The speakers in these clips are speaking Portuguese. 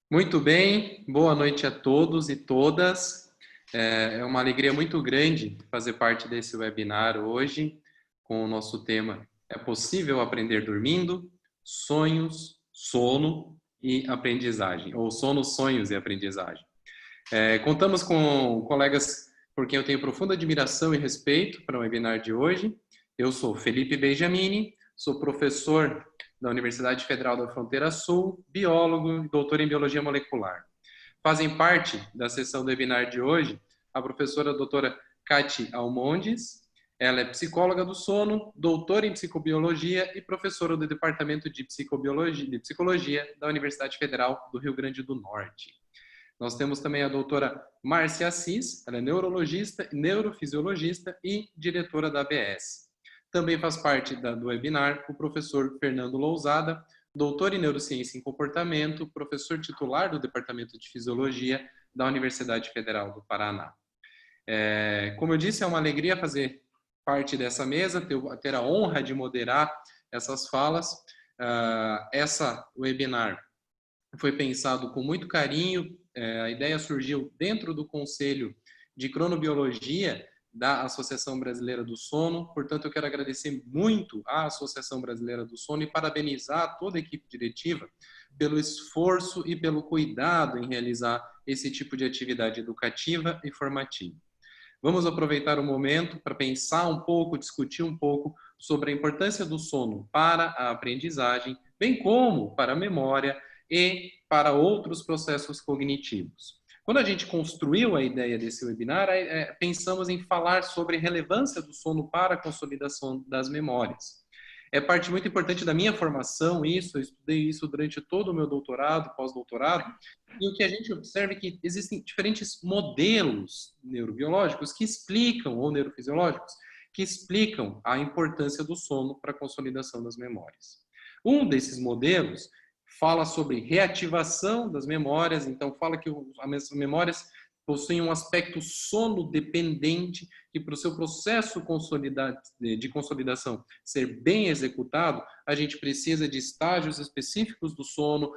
Muito bem, boa noite a todos e todas. É uma alegria muito grande fazer parte desse webinar hoje, com o nosso tema É possível aprender dormindo? Sonhos, sono e aprendizagem, ou sono, sonhos e aprendizagem. Contamos com colegas por quem eu tenho profunda admiração e respeito para o webinar de hoje. Eu sou Felipe Benjamini, sou professor da Universidade Federal da Fronteira Sul, biólogo e doutor em biologia molecular. Fazem parte da sessão do webinar de hoje a professora doutora Cati Almondes. Ela é psicóloga do sono, doutora em psicobiologia e professora do Departamento de Psicologia da Universidade Federal do Rio Grande do Norte. Nós temos também a doutora Márcia Assis, ela é neurologista, neurofisiologista e diretora da ABS. Também faz parte do webinar o professor Fernando Lousada, doutor em neurociência e comportamento, professor titular do Departamento de Fisiologia da Universidade Federal do Paraná. Como eu disse, é uma alegria fazer parte dessa mesa, ter a honra de moderar essas falas. Essa webinar foi pensado com muito carinho, a ideia surgiu dentro do Conselho de Cronobiologia da Associação Brasileira do Sono, portanto eu quero agradecer muito à Associação Brasileira do Sono e parabenizar toda a equipe diretiva pelo esforço e pelo cuidado em realizar esse tipo de atividade educativa e formativa. Vamos aproveitar o momento para pensar um pouco, discutir um pouco sobre a importância do sono para a aprendizagem, bem como para a memória e para outros processos cognitivos. Quando a gente construiu a ideia desse webinar, pensamos em falar sobre a relevância do sono para a consolidação das memórias. É parte muito importante da minha formação, eu estudei isso durante todo o meu doutorado, pós-doutorado, e o que a gente observa é que existem diferentes modelos neurobiológicos que explicam, ou neurofisiológicos, que explicam a importância do sono para a consolidação das memórias. Um desses modelos fala sobre reativação das memórias, então fala que as memórias possuem um aspecto sono-dependente que para o seu processo de consolidação ser bem executado, a gente precisa de estágios específicos do sono,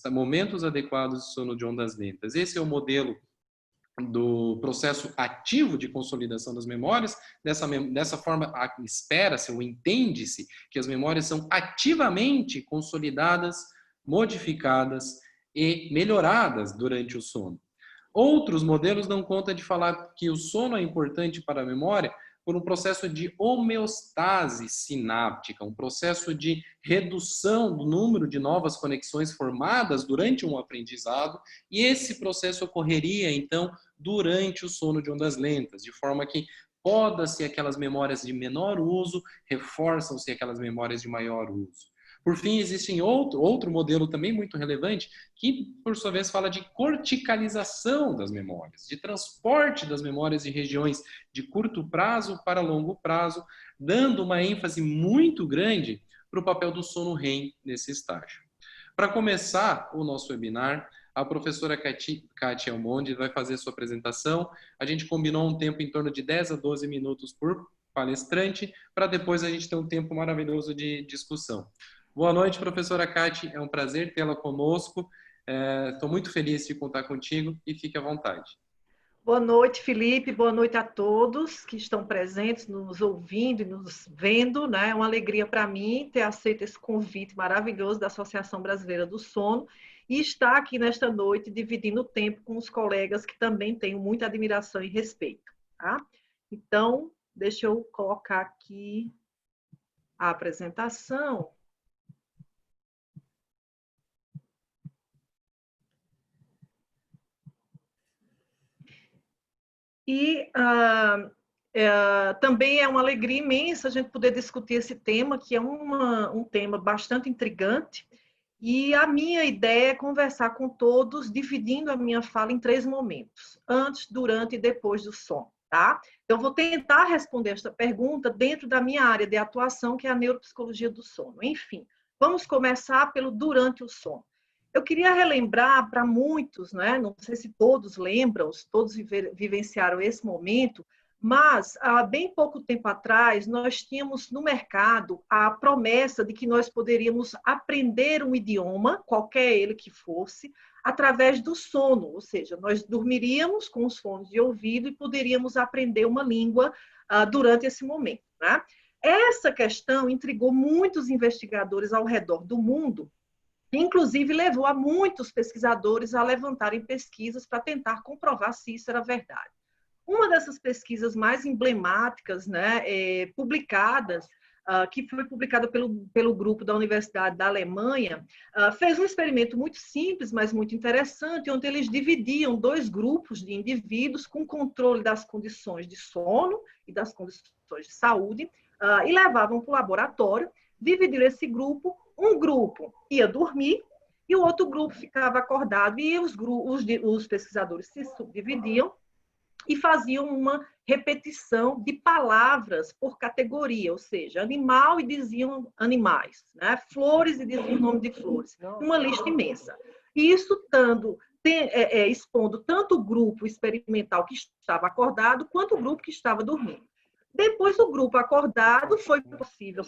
momentos adequados de sono de ondas lentas. Esse é o modelo do processo ativo de consolidação das memórias. Dessa forma, espera-se ou entende-se que as memórias são ativamente consolidadas, modificadas e melhoradas durante o sono. Outros modelos dão conta de falar que o sono é importante para a memória por um processo de homeostase sináptica, um processo de redução do número de novas conexões formadas durante um aprendizado, e esse processo ocorreria, então, durante o sono de ondas lentas, de forma que poda-se aquelas memórias de menor uso, reforçam-se aquelas memórias de maior uso. Por fim, existe outro modelo também muito relevante, que, por sua vez, fala de corticalização das memórias, de transporte das memórias de regiões de curto prazo para longo prazo, dando uma ênfase muito grande para o papel do sono REM nesse estágio. Para começar o nosso webinar, a professora Cati Almondes vai fazer sua apresentação. A gente combinou um tempo em torno de 10 a 12 minutos por palestrante, para depois a gente ter um tempo maravilhoso de discussão. Boa noite, professora Cati. É um prazer tê-la conosco. Estou muito feliz de contar contigo e fique à vontade. Boa noite, Felipe. Boa noite a todos que estão presentes, nos ouvindo e nos vendo, né? É uma alegria para mim ter aceito esse convite maravilhoso da Associação Brasileira do Sono e estar aqui nesta noite dividindo o tempo com os colegas que também tenho muita admiração e respeito, tá? Então, deixa eu colocar aqui a apresentação. E também é uma alegria imensa a gente poder discutir esse tema, que é um tema bastante intrigante. E a minha ideia é conversar com todos, dividindo a minha fala em 3 momentos: antes, durante e depois do sono. Tá? Então, eu vou tentar responder esta pergunta dentro da minha área de atuação, que é a neuropsicologia do sono. Enfim, vamos começar pelo durante o sono. Eu queria relembrar para muitos, né? Não sei se todos lembram, se todos vivenciaram esse momento, Mas, há bem pouco tempo atrás, nós tínhamos no mercado a promessa de que nós poderíamos aprender um idioma, qualquer ele que fosse, através do sono, ou seja, nós dormiríamos com os fones de ouvido e poderíamos aprender uma língua durante esse momento, né? Essa questão intrigou muitos investigadores ao redor do mundo, inclusive levou a muitos pesquisadores a levantarem pesquisas para tentar comprovar se isso era verdade. Uma dessas pesquisas mais emblemáticas, né, publicadas, que foi publicada pelo grupo da Universidade da Alemanha, fez um experimento muito simples, mas muito interessante, onde eles dividiam dois grupos de indivíduos com controle das condições de sono e das condições de saúde, e levavam para o laboratório, dividiram esse grupo, um grupo ia dormir e o outro grupo ficava acordado, e os pesquisadores se subdividiam e faziam uma repetição de palavras por categoria, ou seja, animal e diziam animais, né? Flores e diziam o nome de flores, uma lista imensa. E isso expondo tanto o grupo experimental que estava acordado, quanto o grupo que estava dormindo. Depois do grupo acordado, foi possível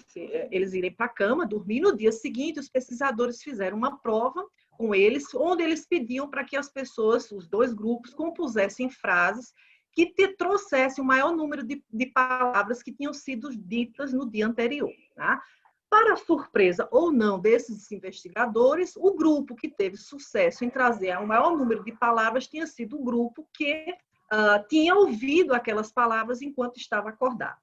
eles irem para a cama, dormir. No dia seguinte, os pesquisadores fizeram uma prova com eles, onde eles pediam para que as pessoas, os dois grupos, compusessem frases que trouxessem o maior número de palavras que tinham sido ditas no dia anterior. Tá? Para surpresa ou não desses investigadores, o grupo que teve sucesso em trazer o maior número de palavras tinha sido o grupo que tinha ouvido aquelas palavras enquanto estava acordado.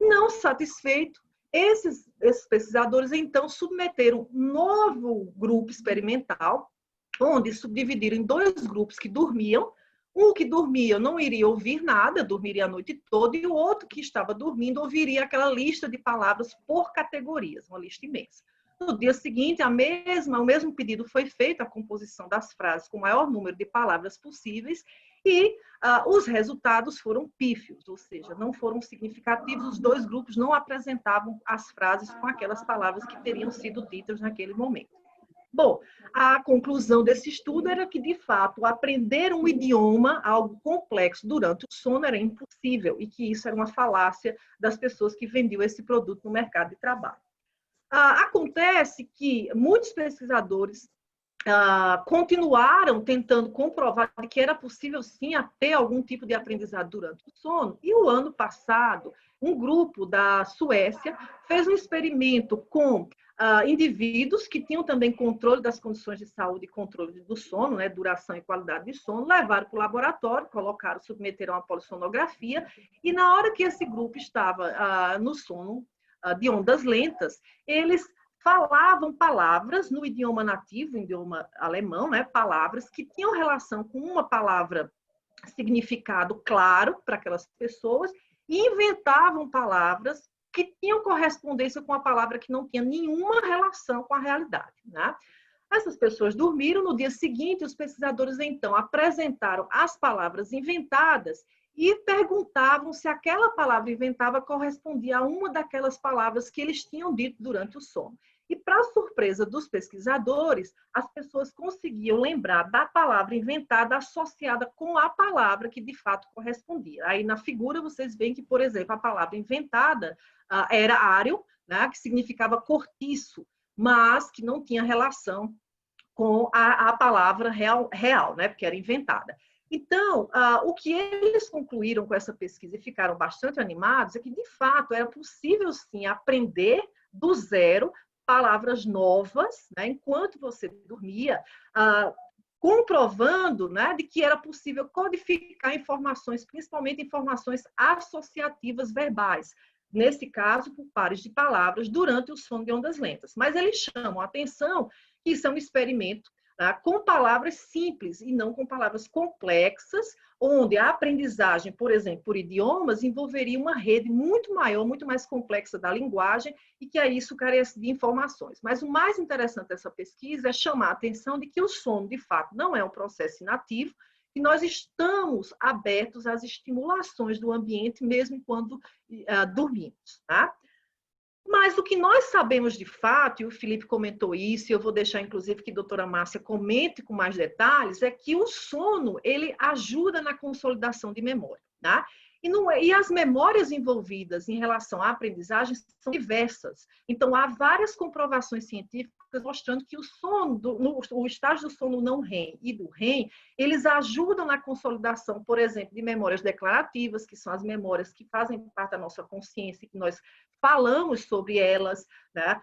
Não satisfeito, esses pesquisadores, então, submeteram um novo grupo experimental, onde subdividiram em dois grupos que dormiam. Um que dormia não iria ouvir nada, dormiria a noite toda, e o outro que estava dormindo ouviria aquela lista de palavras por categorias, uma lista imensa. No dia seguinte, o mesmo pedido foi feito, a composição das frases com o maior número de palavras possíveis, e os resultados foram pífios, ou seja, não foram significativos, os dois grupos não apresentavam as frases com aquelas palavras que teriam sido ditas naquele momento. Bom, a conclusão desse estudo era que, de fato, aprender um idioma, algo complexo, durante o sono era impossível, e que isso era uma falácia das pessoas que vendiam esse produto no mercado de trabalho. Acontece que muitos pesquisadores continuaram tentando comprovar que era possível, sim, ter algum tipo de aprendizado durante o sono. E o ano passado, um grupo da Suécia fez um experimento com indivíduos que tinham também controle das condições de saúde e controle do sono, né, duração e qualidade de sono, levaram para o laboratório, submeteram a polissonografia, e na hora que esse grupo estava no sono de ondas lentas, eles falavam palavras no idioma nativo, idioma alemão, né, palavras que tinham relação com uma palavra, significado claro para aquelas pessoas, e inventavam palavras que tinham correspondência com a palavra que não tinha nenhuma relação com a realidade, né? Essas pessoas dormiram, no dia seguinte os pesquisadores então apresentaram as palavras inventadas e perguntavam se aquela palavra inventada correspondia a uma daquelas palavras que eles tinham dito durante o sono. E, para surpresa dos pesquisadores, as pessoas conseguiam lembrar da palavra inventada associada com a palavra que, de fato, correspondia. Aí, na figura, vocês veem que, por exemplo, a palavra inventada era áreo, né, que significava cortiço, mas que não tinha relação com a palavra real, né, porque era inventada. Então, o que eles concluíram com essa pesquisa e ficaram bastante animados é que, de fato, era possível, sim, aprender do zero palavras novas, né, enquanto você dormia, comprovando, né, de que era possível codificar informações, principalmente informações associativas verbais, nesse caso, por pares de palavras, durante o sono de ondas lentas. Mas eles chamam a atenção que isso é um experimento com palavras simples e não com palavras complexas, onde a aprendizagem, por exemplo, por idiomas, envolveria uma rede muito maior, muito mais complexa da linguagem, e que a isso carece de informações. Mas o mais interessante dessa pesquisa é chamar a atenção de que o sono, de fato, não é um processo inativo, e nós estamos abertos às estimulações do ambiente, mesmo quando dormimos, tá? Mas o que nós sabemos de fato, e o Felipe comentou isso, e eu vou deixar, inclusive, que a doutora Márcia comente com mais detalhes, é que o sono, ele ajuda na consolidação de memória, tá? E as memórias envolvidas em relação à aprendizagem são diversas. Então, há várias comprovações científicas mostrando que o estágio do sono não REM e do REM, eles ajudam na consolidação, por exemplo, de memórias declarativas, que são as memórias que fazem parte da nossa consciência, que nós falamos sobre elas, né?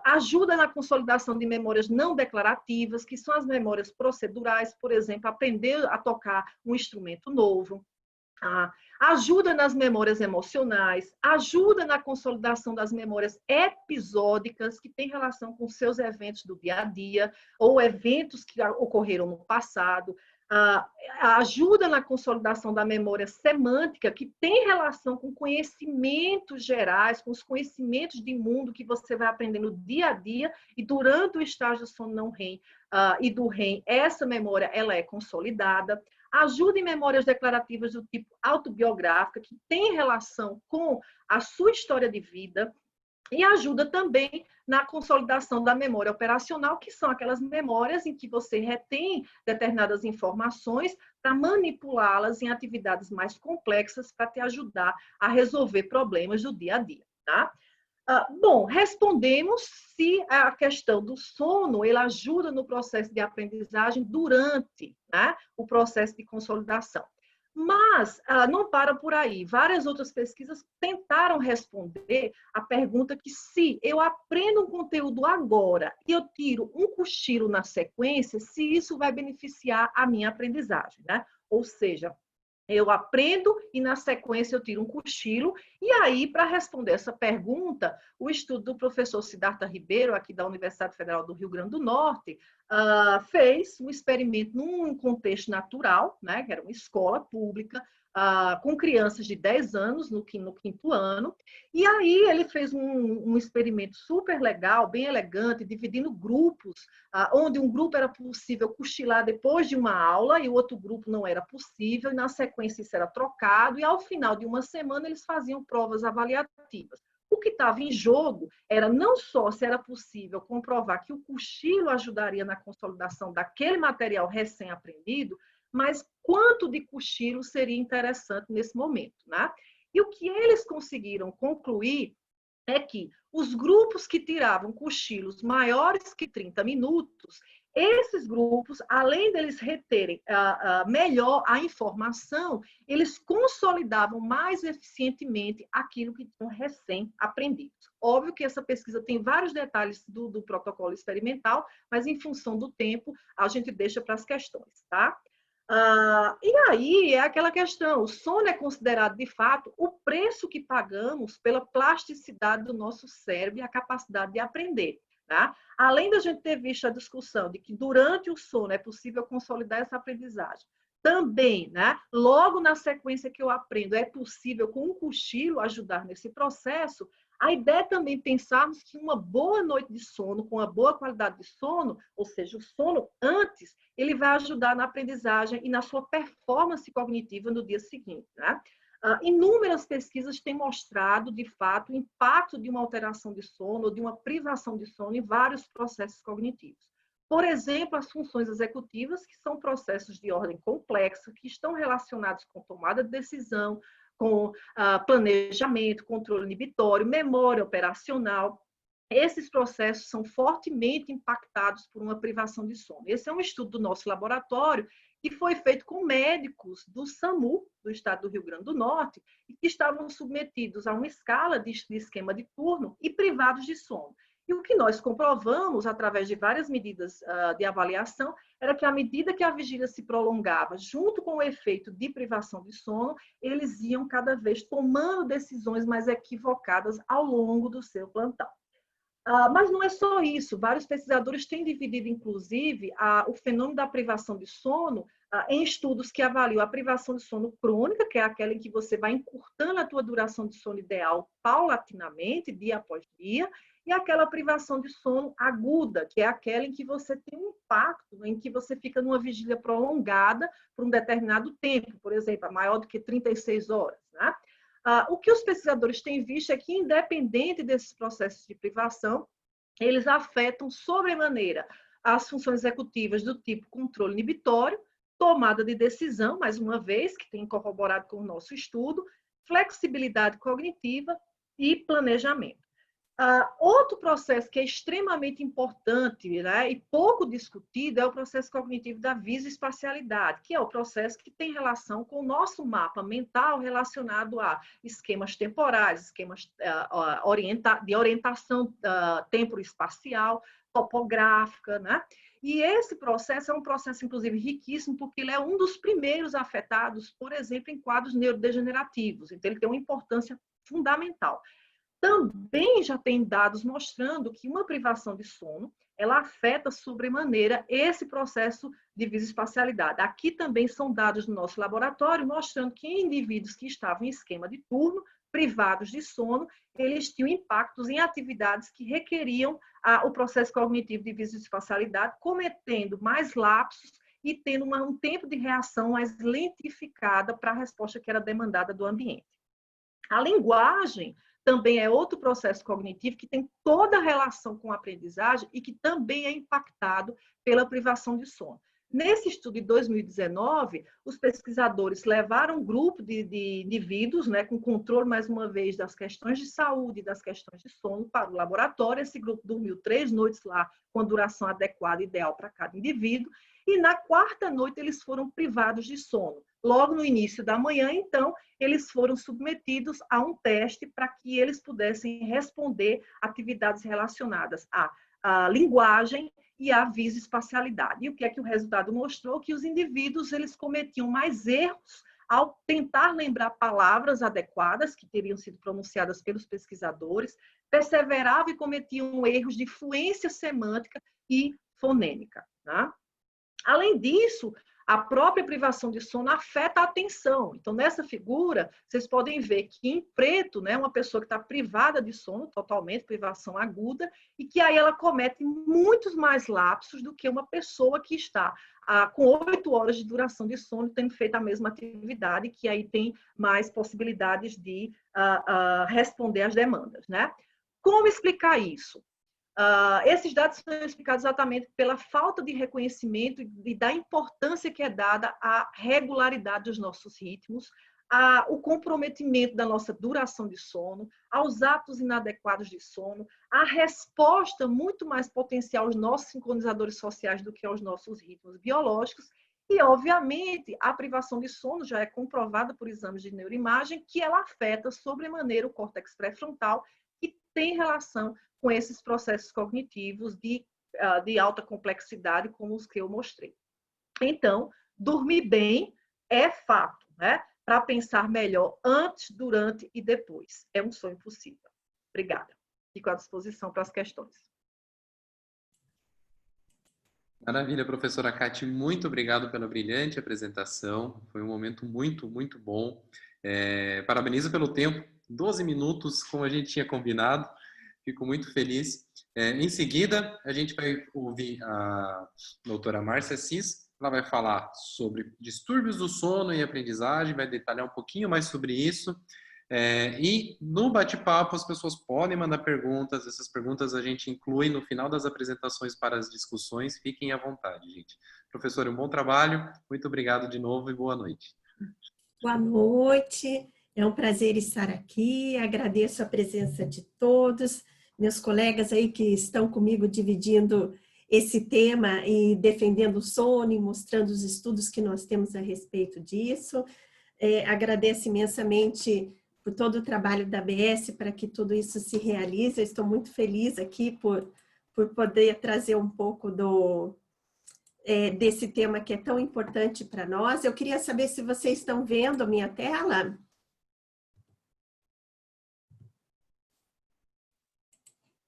Ajuda na consolidação de memórias não declarativas, que são as memórias procedurais, por exemplo, aprender a tocar um instrumento novo. Ajuda nas memórias emocionais, ajuda na consolidação das memórias episódicas, que têm relação com seus eventos do dia a dia, ou eventos que ocorreram no passado, ajuda na consolidação da memória semântica, que tem relação com conhecimentos gerais, com os conhecimentos de mundo que você vai aprendendo dia a dia, e durante o estágio sono não REM e do REM, essa memória ela é consolidada. Ajuda em memórias declarativas do tipo autobiográfica, que tem relação com a sua história de vida, e ajuda também na consolidação da memória operacional, que são aquelas memórias em que você retém determinadas informações para manipulá-las em atividades mais complexas para te ajudar a resolver problemas do dia a dia, tá? Bom, respondemos se a questão do sono ele ajuda no processo de aprendizagem durante, né, o processo de consolidação. Mas não para por aí. Várias outras pesquisas tentaram responder a pergunta que se eu aprendo um conteúdo agora e eu tiro um cochilo na sequência, se isso vai beneficiar a minha aprendizagem, né? Ou seja, eu aprendo e, na sequência, eu tiro um cochilo. E aí, para responder essa pergunta, o estudo do professor Siddhartha Ribeiro, aqui da Universidade Federal do Rio Grande do Norte, fez um experimento num contexto natural, né, que era uma escola pública, com crianças de 10 anos, no quinto ano. E aí ele fez um experimento super legal, bem elegante, dividindo grupos, onde um grupo era possível cochilar depois de uma aula e o outro grupo não era possível, e na sequência isso era trocado, e ao final de uma semana eles faziam provas avaliativas. O que estava em jogo era não só se era possível comprovar que o cochilo ajudaria na consolidação daquele material recém-aprendido, mas quanto de cochilo seria interessante nesse momento, né? E o que eles conseguiram concluir é que os grupos que tiravam cochilos maiores que 30 minutos, esses grupos, além deles reterem melhor a informação, eles consolidavam mais eficientemente aquilo que tinham recém-aprendido. Óbvio que essa pesquisa tem vários detalhes do protocolo experimental, mas em função do tempo, a gente deixa para as questões, tá? E aí é aquela questão, o sono é considerado, de fato, o preço que pagamos pela plasticidade do nosso cérebro e a capacidade de aprender. Tá? Além da gente ter visto a discussão de que durante o sono é possível consolidar essa aprendizagem, também, né, logo na sequência que eu aprendo, é possível com um cochilo ajudar nesse processo. A ideia é também pensarmos que uma boa noite de sono, com uma boa qualidade de sono, ou seja, o sono antes, ele vai ajudar na aprendizagem e na sua performance cognitiva no dia seguinte, né? Inúmeras pesquisas têm mostrado, de fato, o impacto de uma alteração de sono ou de uma privação de sono em vários processos cognitivos. Por exemplo, as funções executivas, que são processos de ordem complexa, que estão relacionados com tomada de decisão, com planejamento, controle inibitório, memória operacional. Esses processos são fortemente impactados por uma privação de sono. Esse é um estudo do nosso laboratório que foi feito com médicos do SAMU, do estado do Rio Grande do Norte, e que estavam submetidos a uma escala de esquema de turno e privados de sono. E o que nós comprovamos, através de várias medidas de avaliação, era que à medida que a vigília se prolongava, junto com o efeito de privação de sono, eles iam cada vez tomando decisões mais equivocadas ao longo do seu plantão. Mas não é só isso. Vários pesquisadores têm dividido, inclusive, o fenômeno da privação de sono em estudos que avaliam a privação de sono crônica, que é aquela em que você vai encurtando a tua duração de sono ideal paulatinamente, dia após dia, e aquela privação de sono aguda, que é aquela em que você tem um impacto, em que você fica numa vigília prolongada por um determinado tempo, por exemplo, maior do que 36 horas, né? O que os pesquisadores têm visto é que, independente desses processos de privação, eles afetam sobremaneira as funções executivas do tipo controle inibitório, tomada de decisão, mais uma vez, que tem corroborado com o nosso estudo, flexibilidade cognitiva e planejamento. Outro processo que é extremamente importante, né, e pouco discutido é o processo cognitivo da visoespacialidade, que é o processo que tem relação com o nosso mapa mental relacionado a esquemas temporais, esquemas de orientação temporoespacial, topográfica, né? E esse processo é um processo, inclusive, riquíssimo, porque ele é um dos primeiros afetados, por exemplo, em quadros neurodegenerativos. Então, ele tem uma importância fundamental. Também já tem dados mostrando que uma privação de sono, ela afeta sobremaneira esse processo de visoespacialidade. Aqui também são dados do nosso laboratório mostrando que indivíduos que estavam em esquema de turno, privados de sono, eles tinham impactos em atividades que requeriam o processo cognitivo de visoespacialidade, cometendo mais lapsos e tendo um tempo de reação mais lentificada para a resposta que era demandada do ambiente. A linguagem também é outro processo cognitivo que tem toda a relação com a aprendizagem e que também é impactado pela privação de sono. Nesse estudo de 2019, os pesquisadores levaram um grupo de indivíduos, né, com controle, mais uma vez, das questões de saúde e das questões de sono para o laboratório. Esse grupo dormiu 3 noites lá, com a duração adequada e ideal para cada indivíduo. E na 4ª noite, eles foram privados de sono. Logo no início da manhã, então, eles foram submetidos a um teste para que eles pudessem responder atividades relacionadas à linguagem e à visoespacialidade. E o que é que o resultado mostrou? Que os indivíduos eles cometiam mais erros ao tentar lembrar palavras adequadas que teriam sido pronunciadas pelos pesquisadores, perseveravam e cometiam erros de fluência semântica e fonêmica. Tá? Além disso, a própria privação de sono afeta a atenção. Então, nessa figura, vocês podem ver que em preto, né, uma pessoa que está privada de sono, totalmente, privação aguda, e que aí ela comete muitos mais lapsos do que uma pessoa que está com 8 horas de duração de sono, tendo feito a mesma atividade, que aí tem mais possibilidades de responder às demandas, né? Como explicar isso? Esses dados são explicados exatamente pela falta de reconhecimento e da importância que é dada à regularidade dos nossos ritmos, ao comprometimento da nossa duração de sono, aos hábitos inadequados de sono, à resposta muito mais potencial aos nossos sincronizadores sociais do que aos nossos ritmos biológicos. E, obviamente, a privação de sono já é comprovada por exames de neuroimagem que ela afeta sobremaneira o córtex pré-frontal e tem relação com esses processos cognitivos de alta complexidade, como os que eu mostrei. Então, dormir bem é fato, né? Para pensar melhor antes, durante e depois. É um sonho possível. Obrigada. Fico à disposição para as questões. Maravilha, professora Kati, muito obrigado pela brilhante apresentação. Foi um momento muito, muito bom. Parabenizo pelo tempo, 12 minutos, como a gente tinha combinado. Fico muito feliz. Em seguida, a gente vai ouvir a doutora Márcia Cis. Ela vai falar sobre distúrbios do sono e aprendizagem, vai detalhar um pouquinho mais sobre isso. E no bate-papo as pessoas podem mandar perguntas. Essas perguntas a gente inclui no final das apresentações para as discussões. Fiquem à vontade, gente. Professora, um bom trabalho. Muito obrigado de novo e boa noite. Boa noite. É um prazer estar aqui, agradeço a presença de todos, meus colegas aí que estão comigo dividindo esse tema e defendendo o sono e mostrando os estudos que nós temos a respeito disso. Agradeço imensamente por todo o trabalho da ABS para que tudo isso se realize. Eu estou muito feliz aqui por poder trazer um pouco desse tema que é tão importante para nós. Eu queria saber se vocês estão vendo a minha tela.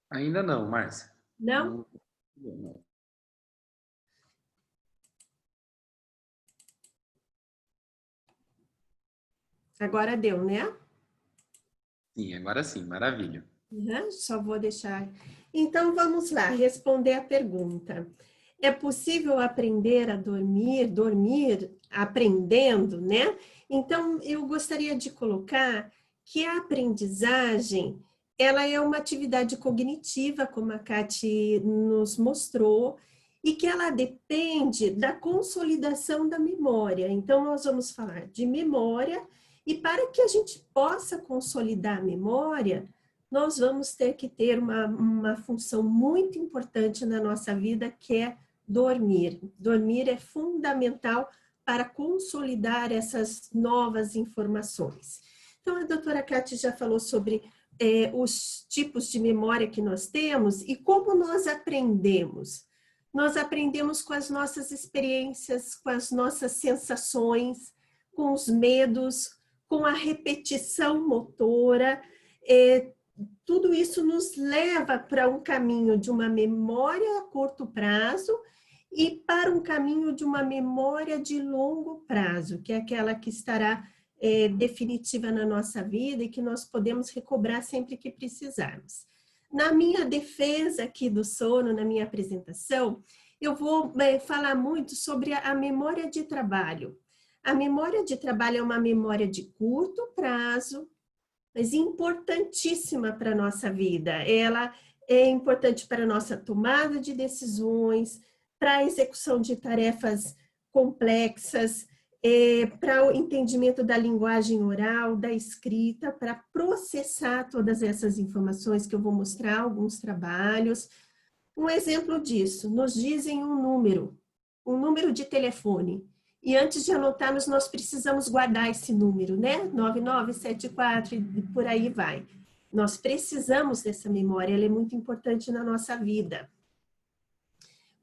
Ainda não, Márcia. Não? Não. Agora deu, né? Sim, agora sim, maravilha. Só vou deixar. Então, vamos lá, responder a pergunta. É possível aprender a dormir aprendendo, né? Então, eu gostaria de colocar que a aprendizagem, ela é uma atividade cognitiva, como a Kati nos mostrou, e que ela depende da consolidação da memória. Então, nós vamos falar de memória, e para que a gente possa consolidar a memória, nós vamos ter que ter uma função muito importante na nossa vida, que é dormir. Dormir é fundamental para consolidar essas novas informações. Então, a doutora Cátia já falou sobre os tipos de memória que nós temos e como nós aprendemos. Nós aprendemos com as nossas experiências, com as nossas sensações, com os medos, com a repetição motora. Tudo isso nos leva para um caminho de uma memória a curto prazo e para um caminho de uma memória de longo prazo, que é aquela que estará definitiva na nossa vida e que nós podemos recobrar sempre que precisarmos. Na minha defesa aqui do sono, na minha apresentação, eu vou falar muito sobre a memória de trabalho. A memória de trabalho é uma memória de curto prazo, mas importantíssima para a nossa vida. Ela é importante para a nossa tomada de decisões, para a execução de tarefas complexas, para o entendimento da linguagem oral, da escrita, para processar todas essas informações que eu vou mostrar, alguns trabalhos. Um exemplo disso, nos dizem um número de telefone. E antes de anotarmos, nós precisamos guardar esse número, né? 9974 e por aí vai. Nós precisamos dessa memória, ela é muito importante na nossa vida.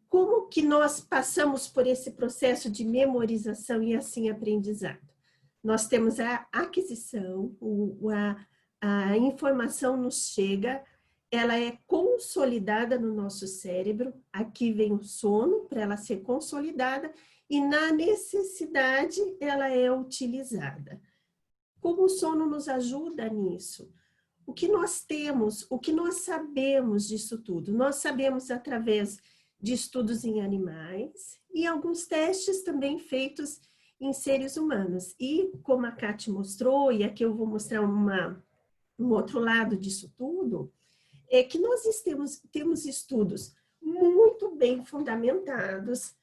Como que nós passamos por esse processo de memorização e assim aprendizado? Nós temos a aquisição, a informação nos chega, ela é consolidada no nosso cérebro, aqui vem o sono para ela ser consolidada e na necessidade ela é utilizada. Como o sono nos ajuda nisso? O que nós temos, o que nós sabemos disso tudo? Nós sabemos através de estudos em animais e alguns testes também feitos em seres humanos. E como a Cátia mostrou, e aqui eu vou mostrar um outro lado disso tudo, é que nós temos estudos muito bem fundamentados,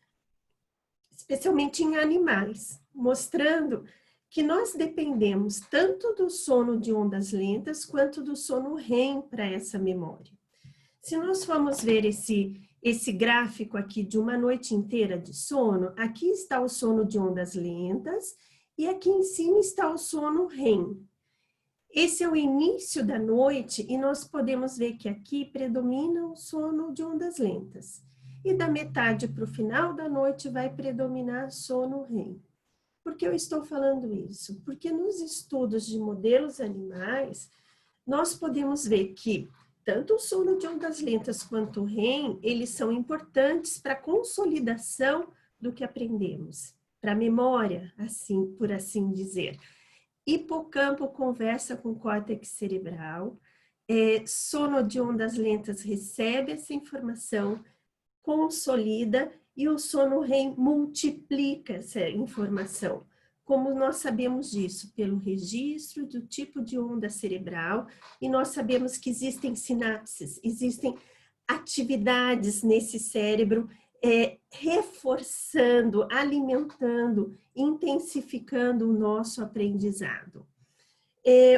especialmente em animais, mostrando que nós dependemos tanto do sono de ondas lentas quanto do sono REM para essa memória. Se nós formos ver esse gráfico aqui de uma noite inteira de sono, aqui está o sono de ondas lentas e aqui em cima está o sono REM. Esse é o início da noite e nós podemos ver que aqui predomina o sono de ondas lentas. E da metade para o final da noite vai predominar sono REM. Por que eu estou falando isso? Porque nos estudos de modelos animais, nós podemos ver que tanto o sono de ondas lentas quanto o REM, eles são importantes para a consolidação do que aprendemos, para a memória, assim, por assim dizer. Hipocampo conversa com o córtex cerebral, sono de ondas lentas recebe essa informação, consolida e o sono REM multiplica essa informação. Como nós sabemos disso? Pelo registro do tipo de onda cerebral e nós sabemos que existem sinapses, existem atividades nesse cérebro reforçando, alimentando, intensificando o nosso aprendizado.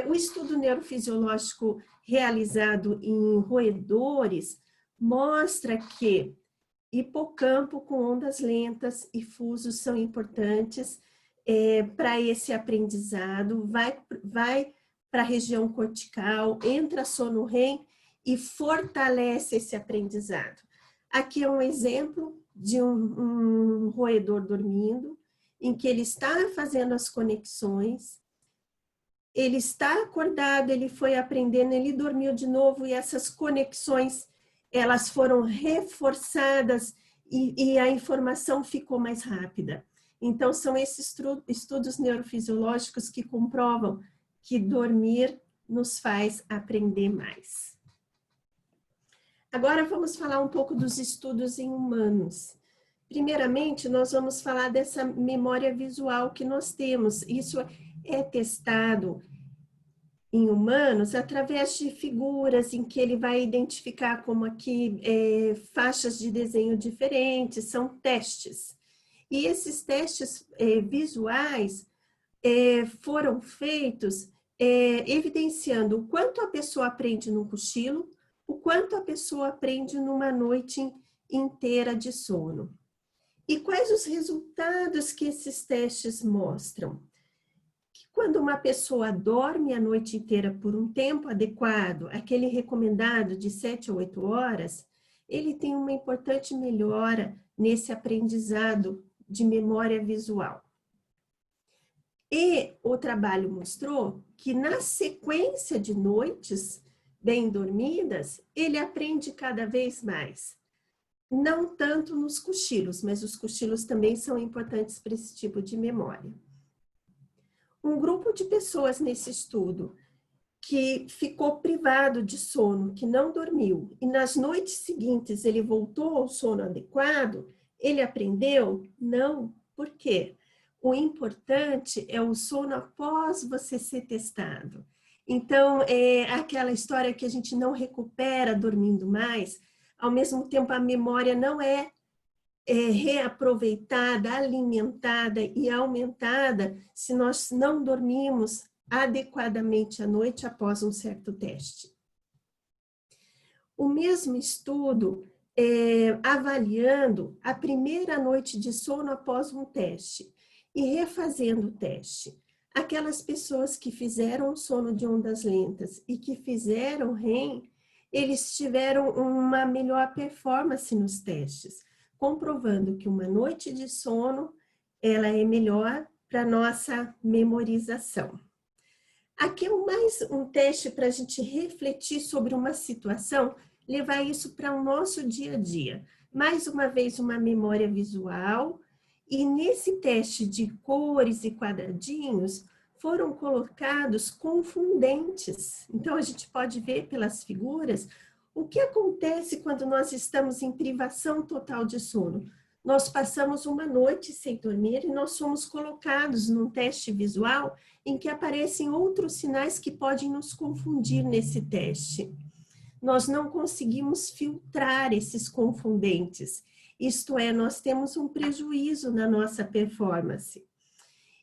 O estudo neurofisiológico realizado em roedores mostra que hipocampo com ondas lentas e fusos são importantes para esse aprendizado, vai para a região cortical, entra sono REM e fortalece esse aprendizado. Aqui é um exemplo de um roedor dormindo, em que ele está fazendo as conexões, ele está acordado, ele foi aprendendo, ele dormiu de novo e essas conexões, elas foram reforçadas e a informação ficou mais rápida. Então, são esses estudos neurofisiológicos que comprovam que dormir nos faz aprender mais. Agora, vamos falar um pouco dos estudos em humanos. Primeiramente, nós vamos falar dessa memória visual que nós temos. Isso é testado em humanos através de figuras em que ele vai identificar como aqui faixas de desenho diferentes, são testes. E esses testes visuais foram feitos evidenciando o quanto a pessoa aprende no cochilo, o quanto a pessoa aprende numa noite inteira de sono. E quais os resultados que esses testes mostram? Que quando uma pessoa dorme a noite inteira por um tempo adequado, aquele recomendado de 7 a 8 horas, ele tem uma importante melhora nesse aprendizado de memória visual. E o trabalho mostrou que na sequência de noites bem dormidas, ele aprende cada vez mais. Não tanto nos cochilos, mas os cochilos também são importantes para esse tipo de memória. Um grupo de pessoas nesse estudo que ficou privado de sono, que não dormiu, e nas noites seguintes ele voltou ao sono adequado, ele aprendeu? Não. Por quê? O importante é o sono após você ser testado. Então, é aquela história que a gente não recupera dormindo mais, ao mesmo tempo a memória não é reaproveitada, alimentada e aumentada se nós não dormimos adequadamente à noite após um certo teste. O mesmo estudo avaliando a primeira noite de sono após um teste e refazendo o teste. Aquelas pessoas que fizeram sono de ondas lentas e que fizeram REM, eles tiveram uma melhor performance nos testes, comprovando que uma noite de sono, ela é melhor para nossa memorização. Aqui é mais um teste para a gente refletir sobre uma situação, levar isso para o nosso dia a dia. Mais uma vez, uma memória visual, e nesse teste de cores e quadradinhos, foram colocados confundentes. Então, a gente pode ver pelas figuras o que acontece quando nós estamos em privação total de sono. Nós passamos uma noite sem dormir e nós somos colocados num teste visual em que aparecem outros sinais que podem nos confundir nesse teste. Nós não conseguimos filtrar esses confundentes. Isto é, nós temos um prejuízo na nossa performance.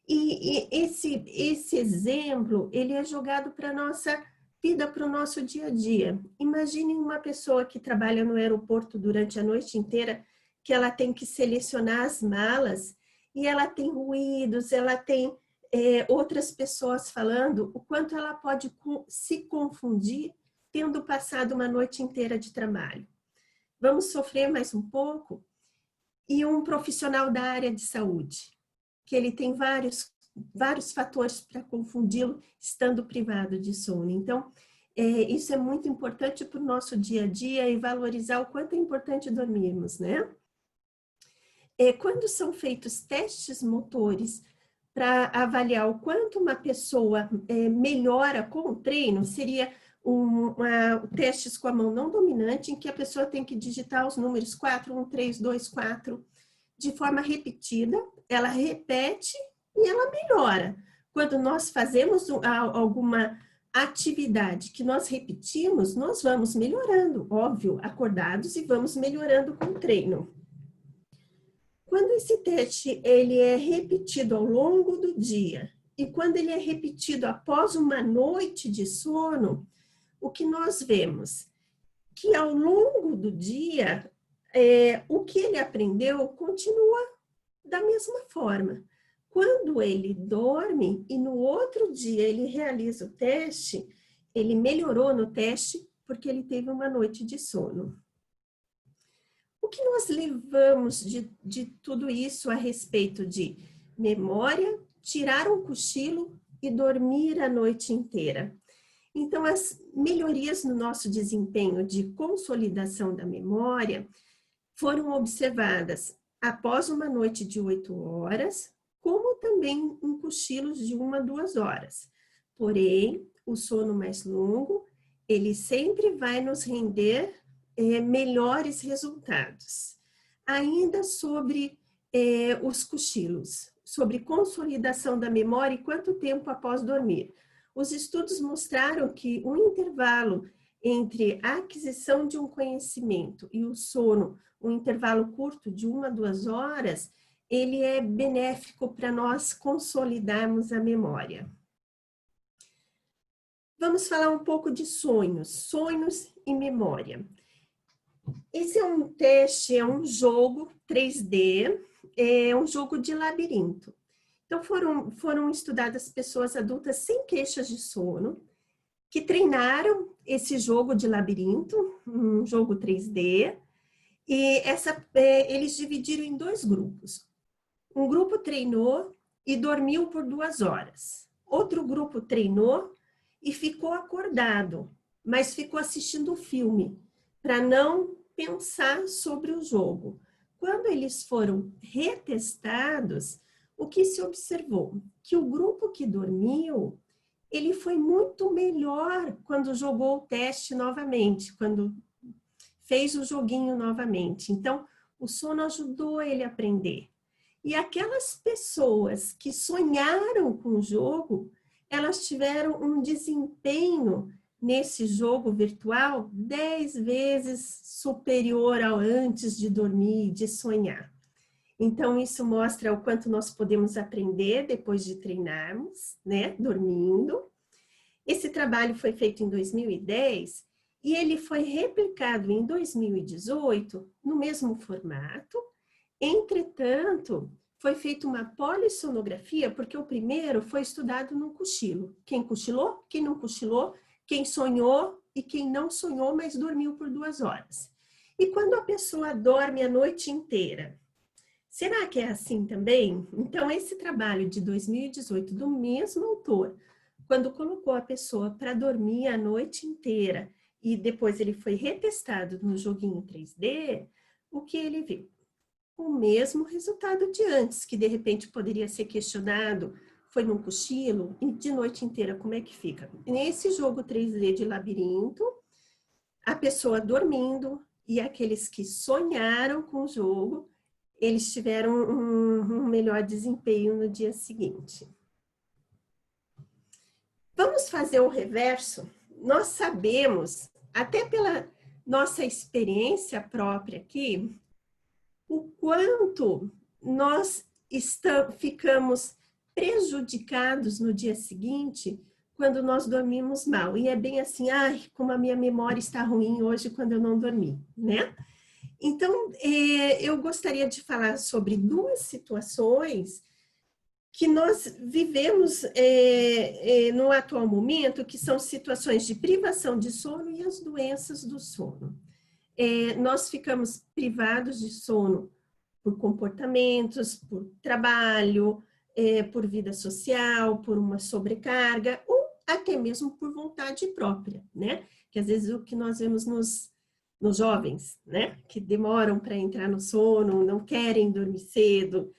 E esse exemplo, ele é jogado para a nossa vida, para o nosso dia a dia. Imagine uma pessoa que trabalha no aeroporto durante a noite inteira, que ela tem que selecionar as malas, e ela tem ruídos, ela tem outras pessoas falando, o quanto ela pode se confundir tendo passado uma noite inteira de trabalho. Vamos sofrer mais um pouco? E um profissional da área de saúde, que ele tem vários fatores para confundi-lo estando privado de sono. Então, isso é muito importante para o nosso dia a dia e valorizar o quanto é importante dormirmos, né? Quando são feitos testes motores para avaliar o quanto uma pessoa melhora com o treino, seria testes com a mão não dominante, em que a pessoa tem que digitar os números 4, 1, 3, 2, 4, de forma repetida, ela repete e ela melhora. Quando nós fazemos alguma atividade que nós repetimos, nós vamos melhorando, óbvio, acordados, e vamos melhorando com o treino. Quando esse teste ele é repetido ao longo do dia e quando ele é repetido após uma noite de sono, o que nós vemos? Que ao longo do dia, o que ele aprendeu continua da mesma forma. Quando ele dorme e no outro dia ele realiza o teste, ele melhorou no teste porque ele teve uma noite de sono. O que nós levamos de tudo isso a respeito de memória, tirar um cochilo e dormir a noite inteira? Então, as melhorias no nosso desempenho de consolidação da memória foram observadas após uma noite de 8 horas, como também em cochilos de 1 a 2 horas. Porém, o sono mais longo, ele sempre vai nos render melhores resultados. Ainda sobre os cochilos, sobre consolidação da memória e quanto tempo após dormir. os estudos mostraram que o intervalo entre a aquisição de um conhecimento e o sono, um intervalo curto de 1 a 2 horas, ele é benéfico para nós consolidarmos a memória. Vamos falar um pouco de sonhos e memória. Esse é um teste, é um jogo 3D, é um jogo de labirinto. Então, foram estudadas pessoas adultas sem queixas de sono, que treinaram esse jogo de labirinto, um jogo 3D, e eles dividiram em 2 grupos. Um grupo treinou e dormiu por 2 horas. Outro grupo treinou e ficou acordado, mas ficou assistindo o filme, para não pensar sobre o jogo. Quando eles foram retestados, o que se observou? Que o grupo que dormiu, ele foi muito melhor quando jogou o teste novamente, quando fez o joguinho novamente. Então, o sono ajudou ele a aprender. E aquelas pessoas que sonharam com o jogo, elas tiveram um desempenho nesse jogo virtual 10 vezes superior ao antes de dormir, de sonhar. Então, isso mostra o quanto nós podemos aprender depois de treinarmos, né, dormindo. Esse trabalho foi feito em 2010 e ele foi replicado em 2018 no mesmo formato. Entretanto, foi feita uma polissonografia, porque o primeiro foi estudado no cochilo. Quem cochilou, quem não cochilou, quem sonhou e quem não sonhou, mas dormiu por 2 horas. E quando a pessoa dorme a noite inteira, será que é assim também? Então, esse trabalho de 2018, do mesmo autor, quando colocou a pessoa para dormir a noite inteira e depois ele foi retestado no joguinho 3D, o que ele viu? O mesmo resultado de antes, que de repente poderia ser questionado, foi num cochilo e de noite inteira, como é que fica? Nesse jogo 3D de labirinto, a pessoa dormindo e aqueles que sonharam com o jogo, eles tiveram um melhor desempenho no dia seguinte. Vamos fazer o reverso? Nós sabemos, até pela nossa experiência própria aqui, o quanto nós ficamos prejudicados no dia seguinte quando nós dormimos mal. E é bem assim, ai, como a minha memória está ruim hoje quando eu não dormi, né? Então, eu gostaria de falar sobre 2 situações que nós vivemos no atual momento, que são situações de privação de sono e as doenças do sono. Nós ficamos privados de sono por comportamentos, por trabalho, por vida social, por uma sobrecarga, ou até mesmo por vontade própria, né? Que às vezes o que nós vemos nos jovens, né? Que demoram para entrar no sono, não querem dormir cedo.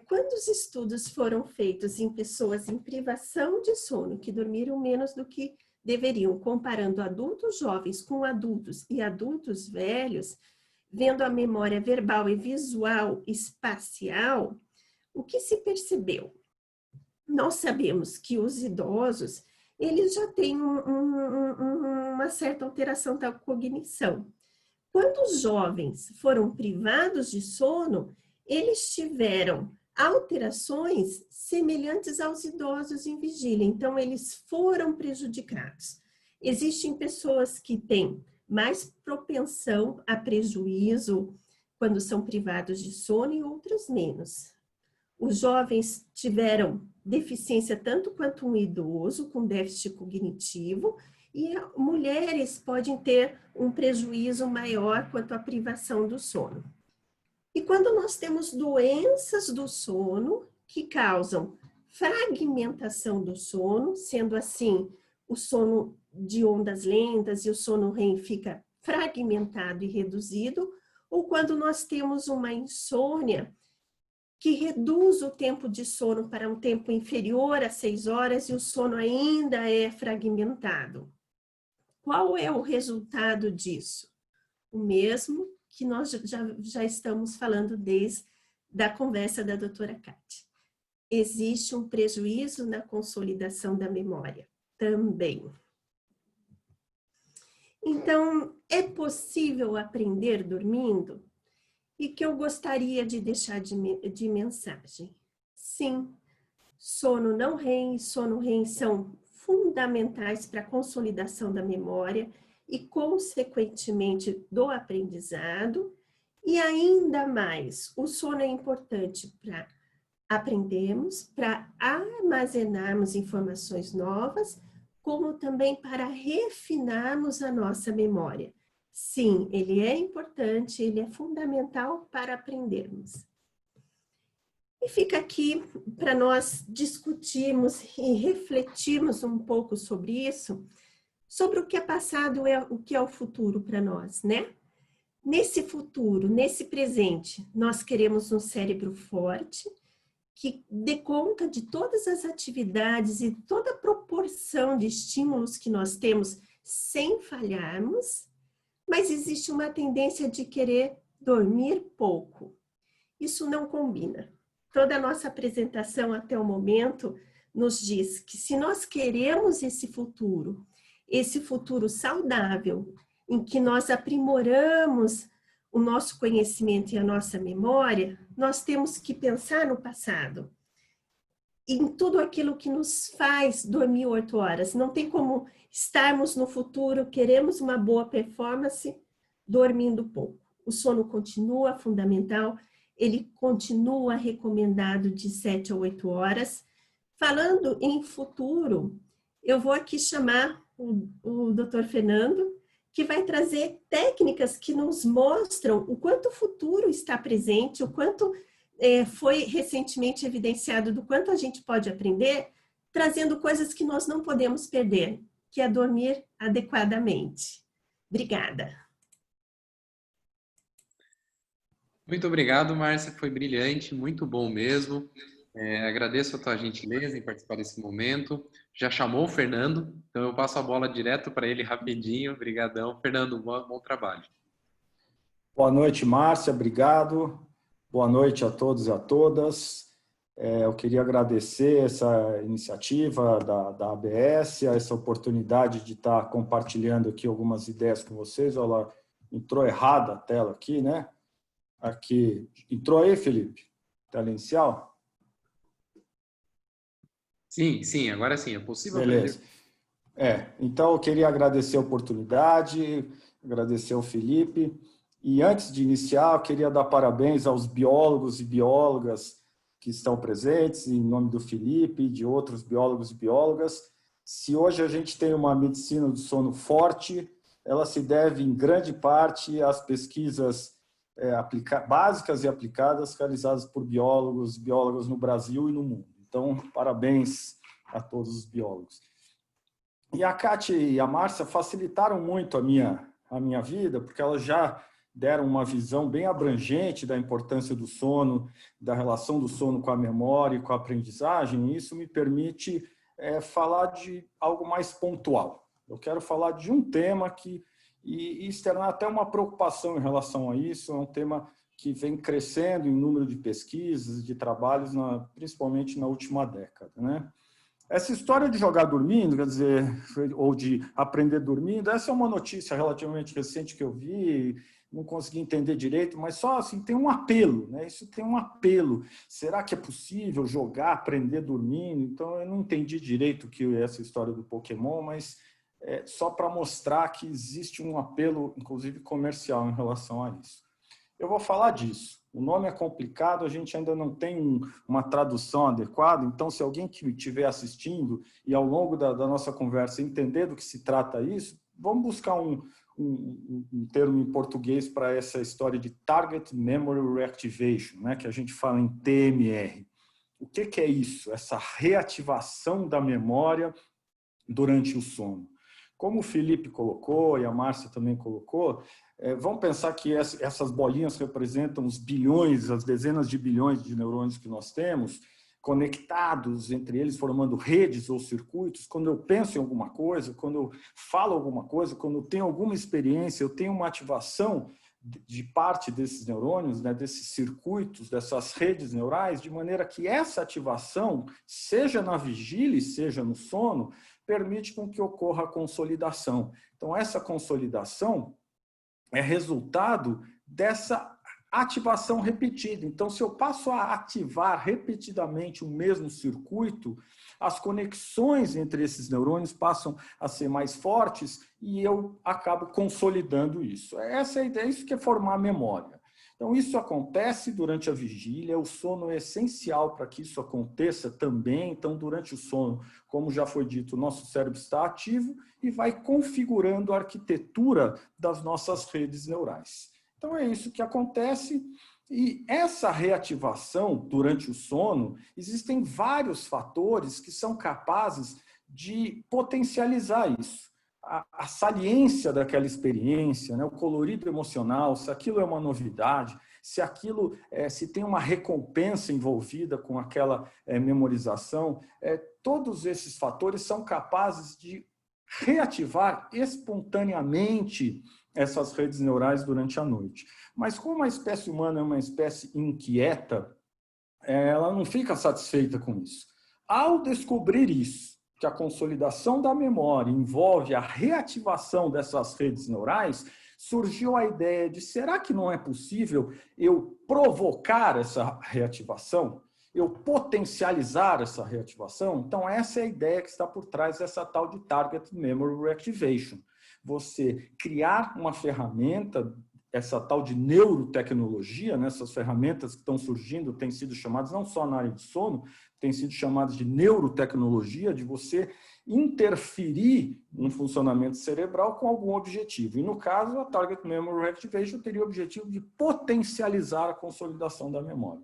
Quando os estudos foram feitos em pessoas em privação de sono, que dormiram menos do que deveriam, comparando adultos jovens com adultos e adultos velhos, vendo a memória verbal e visual espacial, o que se percebeu? Nós sabemos que os idosos, eles já têm uma certa alteração da cognição. Quando os jovens foram privados de sono, eles tiveram alterações semelhantes aos idosos em vigília, então eles foram prejudicados. Existem pessoas que têm mais propensão a prejuízo quando são privados de sono e outras menos. Os jovens tiveram deficiência tanto quanto um idoso com déficit cognitivo e mulheres podem ter um prejuízo maior quanto à privação do sono. E quando nós temos doenças do sono que causam fragmentação do sono, sendo assim, o sono de ondas lentas e o sono REM fica fragmentado e reduzido, ou quando nós temos uma insônia que reduz o tempo de sono para um tempo inferior a 6 horas e o sono ainda é fragmentado. Qual é o resultado disso? O mesmo que nós já estamos falando desde a conversa da doutora Kátia. existe um prejuízo na consolidação da memória também. Então, é possível aprender dormindo? E que eu gostaria de deixar de mensagem? Sim, sono não REM e sono REM são fundamentais para a consolidação da memória e, consequentemente, do aprendizado. E ainda mais, o sono é importante para aprendermos, para armazenarmos informações novas, como também para refinarmos a nossa memória. Sim, ele é importante, ele é fundamental para aprendermos. E fica aqui para nós discutirmos e refletirmos um pouco sobre isso, sobre o que é passado e o que é o futuro para nós, né? Nesse futuro, nesse presente, nós queremos um cérebro forte, que dê conta de todas as atividades e toda a proporção de estímulos que nós temos sem falharmos, mas existe uma tendência de querer dormir pouco. Isso não combina. Toda a nossa apresentação até o momento nos diz que se nós queremos esse futuro saudável, em que nós aprimoramos o nosso conhecimento e a nossa memória, nós temos que pensar no passado, em tudo aquilo que nos faz dormir 8 horas. Não tem como estarmos no futuro, queremos uma boa performance, dormindo pouco. O sono continua fundamental, ele continua recomendado de 7 a 8 horas. Falando em futuro, eu vou aqui chamar o Dr. Fernando, que vai trazer técnicas que nos mostram o quanto o futuro está presente, o quanto foi recentemente evidenciado do quanto a gente pode aprender, trazendo coisas que nós não podemos perder, que é dormir adequadamente. Obrigada. Muito obrigado, Márcia, foi brilhante, muito bom mesmo. Agradeço a tua gentileza em participar desse momento. Já chamou o Fernando, então eu passo a bola direto para ele rapidinho. Obrigadão. Fernando, bom trabalho. Boa noite, Márcia, obrigado. Boa noite a todos e a todas. Eu queria agradecer essa iniciativa da ABS, essa oportunidade de estar compartilhando aqui algumas ideias com vocês. Ela entrou errada a tela aqui, né? Aqui. Entrou aí, Felipe? Tela inicial? Sim, agora sim, é possível. Beleza. Então eu queria agradecer a oportunidade, agradecer ao Felipe. E antes de iniciar, eu queria dar parabéns aos biólogos e biólogas que estão presentes, em nome do Felipe e de outros biólogos e biólogas. Se hoje a gente tem uma medicina do sono forte, ela se deve, em grande parte, às pesquisas básicas e aplicadas realizadas por biólogos e biólogas no Brasil e no mundo. Então, parabéns a todos os biólogos. E a Kátia e a Márcia facilitaram muito a minha vida, porque elas já deram uma visão bem abrangente da importância do sono, da relação do sono com a memória e com a aprendizagem, e isso me permite falar de algo mais pontual. Eu quero falar de um tema e externar até uma preocupação em relação a isso. É um tema que vem crescendo em número de pesquisas, de trabalhos, principalmente na última década, né? Essa história de jogar dormindo, quer dizer, ou de aprender dormindo, essa é uma notícia relativamente recente que eu vi, não consegui entender direito, mas só assim, tem um apelo, né? Isso tem um apelo. Será que é possível jogar, aprender dormindo? Então, eu não entendi direito essa história do Pokémon, mas só para mostrar que existe um apelo, inclusive comercial, em relação a isso. Eu vou falar disso. O nome é complicado, a gente ainda não tem uma tradução adequada, então se alguém que estiver assistindo e ao longo da nossa conversa entender do que se trata isso, vamos buscar um termo em português para essa história de Target Memory Reactivation, né, que a gente fala em TMR. O que é isso? Essa reativação da memória durante o sono. Como o Felipe colocou e a Márcia também colocou, vamos pensar que essas bolinhas representam os bilhões, as dezenas de bilhões de neurônios que nós temos, conectados entre eles, formando redes ou circuitos. Quando eu penso em alguma coisa, quando eu falo alguma coisa, quando eu tenho alguma experiência, eu tenho uma ativação de parte desses neurônios, né, desses circuitos, dessas redes neurais, de maneira que essa ativação, seja na vigília, seja no sono, permite com que ocorra a consolidação. Então, essa consolidação é resultado dessa ativação repetida. Então, se eu passo a ativar repetidamente o mesmo circuito, as conexões entre esses neurônios passam a ser mais fortes e eu acabo consolidando isso. Essa é a ideia, isso que é formar memória. Então, isso acontece durante a vigília, o sono é essencial para que isso aconteça também. Então, durante o sono, como já foi dito, o nosso cérebro está ativo e vai configurando a arquitetura das nossas redes neurais. Então, é isso que acontece. E essa reativação durante o sono, existem vários fatores que são capazes de potencializar isso. A saliência daquela experiência, né, o colorido emocional, se aquilo é uma novidade, se aquilo, se tem uma recompensa envolvida com aquela memorização, todos esses fatores são capazes de reativar espontaneamente essas redes neurais durante a noite. Mas como a espécie humana é uma espécie inquieta, ela não fica satisfeita com isso. Ao descobrir isso, que a consolidação da memória envolve a reativação dessas redes neurais, surgiu a ideia de, será que não é possível eu provocar essa reativação? Eu potencializar essa reativação? Então, essa é a ideia que está por trás dessa tal de Target Memory Reactivation. Você criar uma ferramenta, essa tal de neurotecnologia, né? Essas ferramentas que estão surgindo têm sido chamadas, não só na área de sono, têm sido chamadas de neurotecnologia, de você interferir no funcionamento cerebral com algum objetivo. E, no caso, a Target Memory Reactivation teria o objetivo de potencializar a consolidação da memória.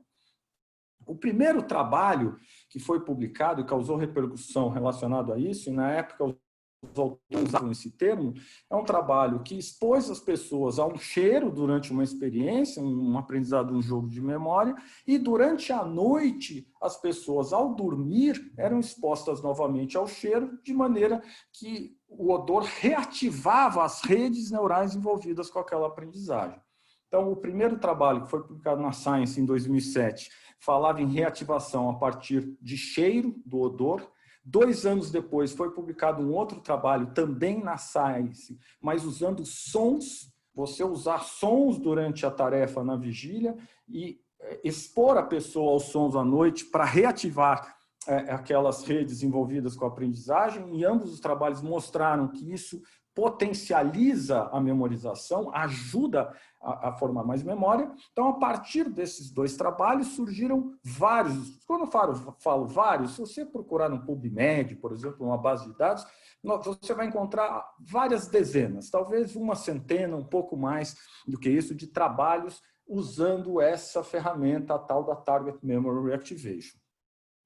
O primeiro trabalho que foi publicado e causou repercussão relacionado a isso, e na época os autores usavam esse termo, é um trabalho que expôs as pessoas a um cheiro durante uma experiência, um aprendizado, um jogo de memória, e durante a noite as pessoas, ao dormir, eram expostas novamente ao cheiro, de maneira que o odor reativava as redes neurais envolvidas com aquela aprendizagem. Então, o primeiro trabalho que foi publicado na Science em 2007 falava em reativação a partir de cheiro, do odor. 2 anos depois foi publicado um outro trabalho também na Science, mas usando sons, você usar sons durante a tarefa na vigília e expor a pessoa aos sons à noite para reativar aquelas redes envolvidas com a aprendizagem, e ambos os trabalhos mostraram que isso potencializa a memorização, ajuda a formar mais memória. Então, a partir desses 2 trabalhos, surgiram vários. Quando eu falo vários, se você procurar no PubMed, por exemplo, uma base de dados, você vai encontrar várias dezenas, talvez uma centena, um pouco mais do que isso, de trabalhos usando essa ferramenta, a tal da Target Memory Reactivation.